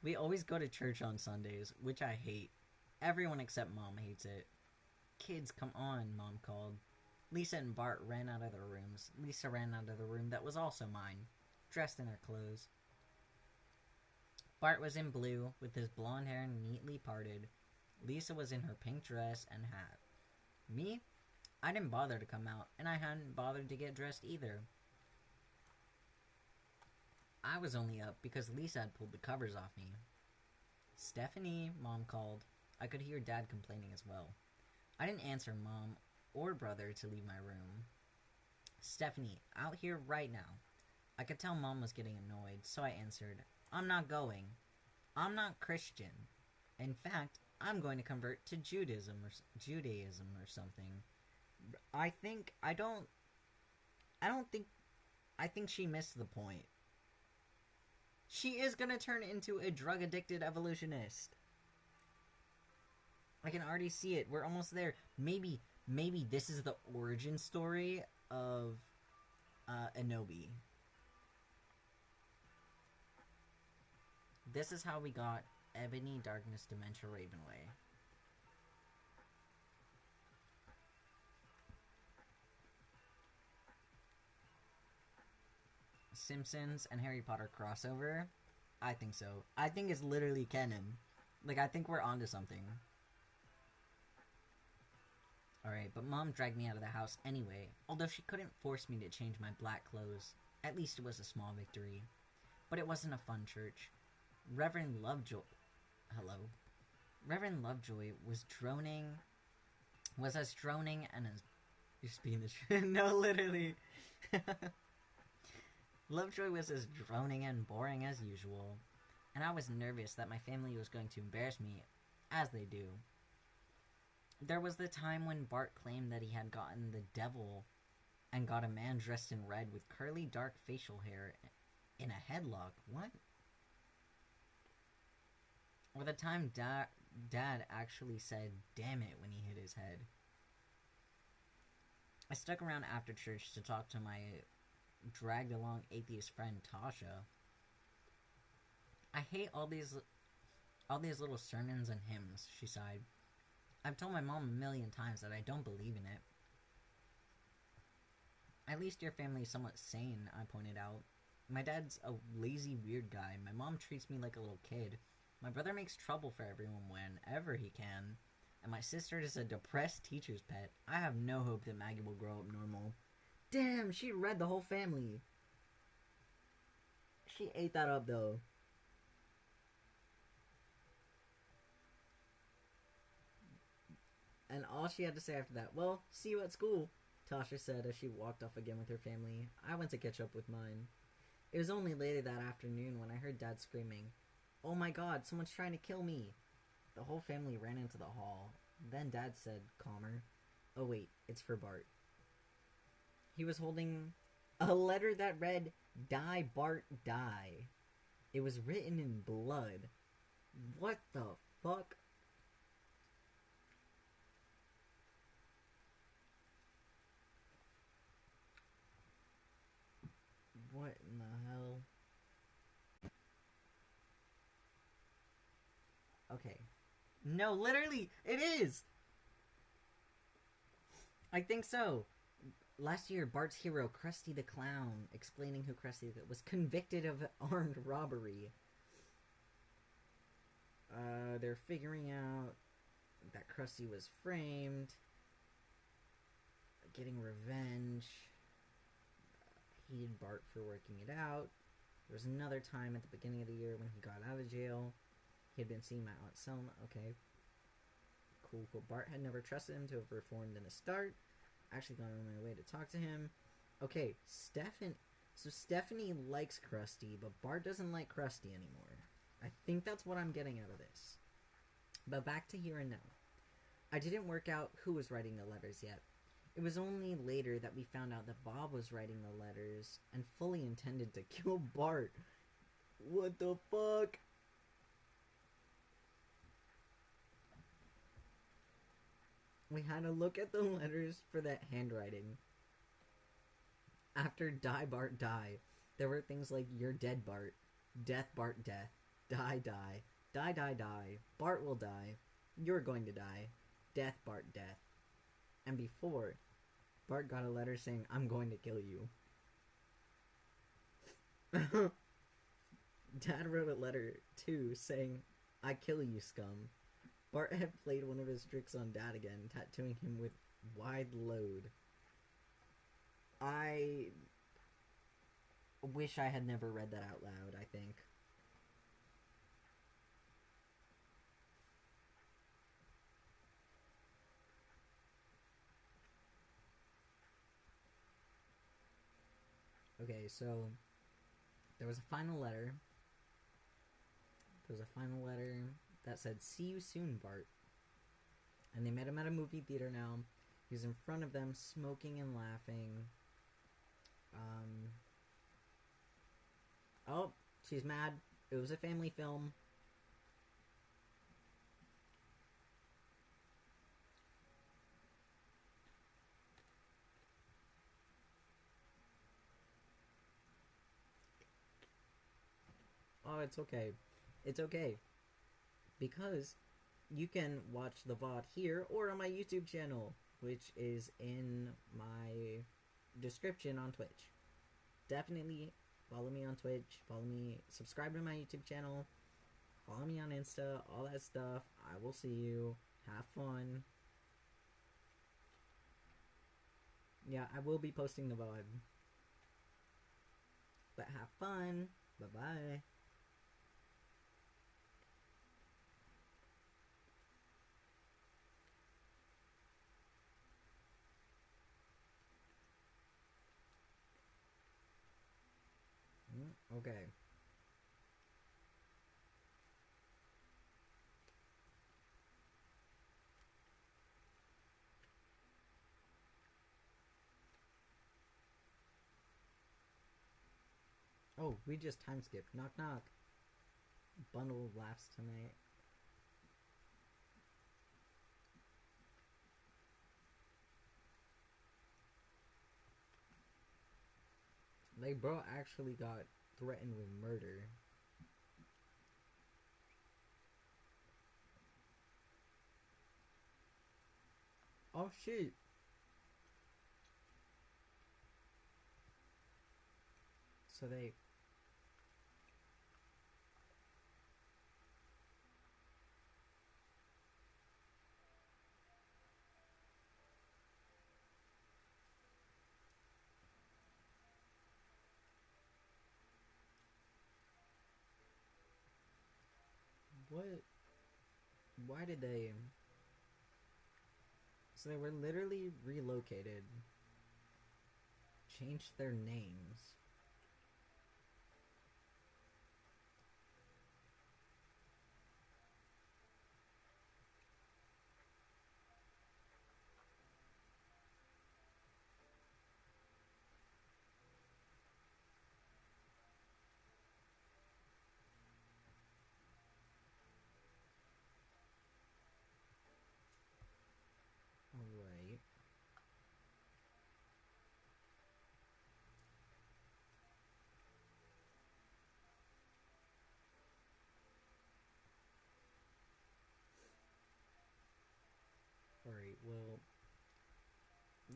We always go to church on Sundays, which I hate. Everyone except Mom hates it. Kids, come on, Mom called. Lisa and Bart ran out of their rooms. Lisa ran out of the room that was also mine, dressed in her clothes. Bart was in blue, with his blonde hair neatly parted. Lisa was in her pink dress and hat. Me? I didn't bother to come out, and I hadn't bothered to get dressed either. I was only up because Lisa had pulled the covers off me. Stephanie, Mom called. I could hear Dad complaining as well. I didn't answer Mom or Brother to leave my room. Stephanie, out here right now. I could tell Mom was getting annoyed, so I answered, I'm not going. I'm not Christian. In fact, I'm going to convert to Judaism or something. I think she missed the point. She is gonna turn into a drug-addicted evolutionist. I can already see it. We're almost there. Maybe this is the origin story of Anobi. This is how we got Ebony, Darkness, Dementia, Ravenway. Simpsons and Harry Potter crossover? I think so. I think it's literally canon. Like, I think we're onto something. Alright, but Mom dragged me out of the house anyway, although she couldn't force me to change my black clothes. At least it was a small victory. But it wasn't a fun church. Reverend Lovejoy was as droning and as... You're speaking the truth. No, literally. Lovejoy was as droning and boring as usual, and I was nervous that my family was going to embarrass me, as they do. There was the time when Bart claimed that he had gotten the devil and got a man dressed in red with curly dark facial hair in a headlock. What? Or the time Dad actually said, damn it, when he hit his head. I stuck around after church to talk to my dragged along atheist friend Tasha. I hate all these little sermons and hymns, she sighed. I've told my mom a million times that I don't believe in it. At least your family is somewhat sane, I pointed out. My dad's a lazy, weird guy. My mom treats me like a little kid. My brother makes trouble for everyone whenever he can. And my sister is a depressed teacher's pet. I have no hope that Maggie will grow up normal. Damn, she read the whole family. She ate that up, though. And all she had to say after that, well, see you at school, Tasha said as she walked off again with her family. I went to catch up with mine. It was only later that afternoon when I heard Dad screaming, "Oh my god, someone's trying to kill me!" The whole family ran into the hall. Then Dad said, calmer, "Oh wait, it's for Bart." He was holding a letter that read, "Die, Bart, die." It was written in blood. What the fuck? What in the hell? Okay. No, literally, it is! I think so. Last year, Bart's hero, Krusty the Clown, explaining who Krusty was convicted of armed robbery. They're figuring out that Krusty was framed, getting revenge. Hated Bart for working it out. There was another time at the beginning of the year when he got out of jail. He had been seeing my Aunt Selma. Okay. Cool. Bart had never trusted him to have reformed in the start. Actually gone on my way to talk to him. Okay, So Stephanie likes Krusty, but Bart doesn't like Krusty anymore. I think that's what I'm getting out of this. But back to here and now. I didn't work out who was writing the letters yet. It was only later that we found out that Bob was writing the letters and fully intended to kill Bart. What the fuck? We had to look at the letters for that handwriting. After Die Bart Die, there were things like "You're dead Bart," "Death Bart Death," "Die Die," "Die Die Die," "Bart will die," "You're going to die," "Death Bart Death." And before, Bart got a letter saying, "I'm going to kill you." Dad wrote a letter too saying, "I kill you, scum." Bart had played one of his tricks on Dad again, tattooing him with "wide load." I wish I had never read that out loud, I think. Okay, so there was a final letter. There was a final letter that said, "See you soon, Bart." And they met him at a movie theater now. He was in front of them, smoking and laughing. Oh, she's mad. It was a family film. Oh, it's okay. It's okay. Because you can watch the VOD here or on my YouTube channel, which is in my description on Twitch. Definitely follow me on Twitch. Subscribe to my YouTube channel. Follow me on Insta, all that stuff. I will see you. Have fun. Yeah, I will be posting the VOD. But have fun. Bye-bye. Okay. Oh, we just time skipped. Knock knock. Bundle of laughs tonight. Like, bro actually got threatened with murder. Oh shit. So they... What? Why did they... So they were literally relocated. Changed their names.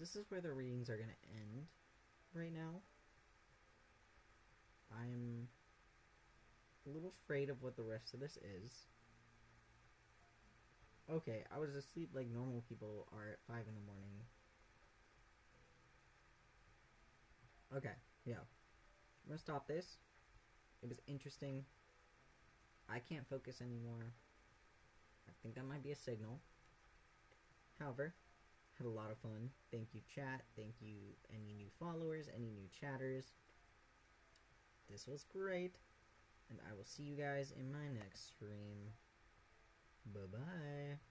this is where the readings are gonna end right now. I'm a little afraid of what the rest of this is. Okay, I was asleep like normal people are at 5 in the morning. Okay, yeah. I'm gonna stop this. It was interesting. I can't focus anymore. I think that might be a signal. However, had a lot of fun. Thank you, chat. Thank you, any new followers, any new chatters. This was great. And I will see you guys in my next stream. Bye-bye.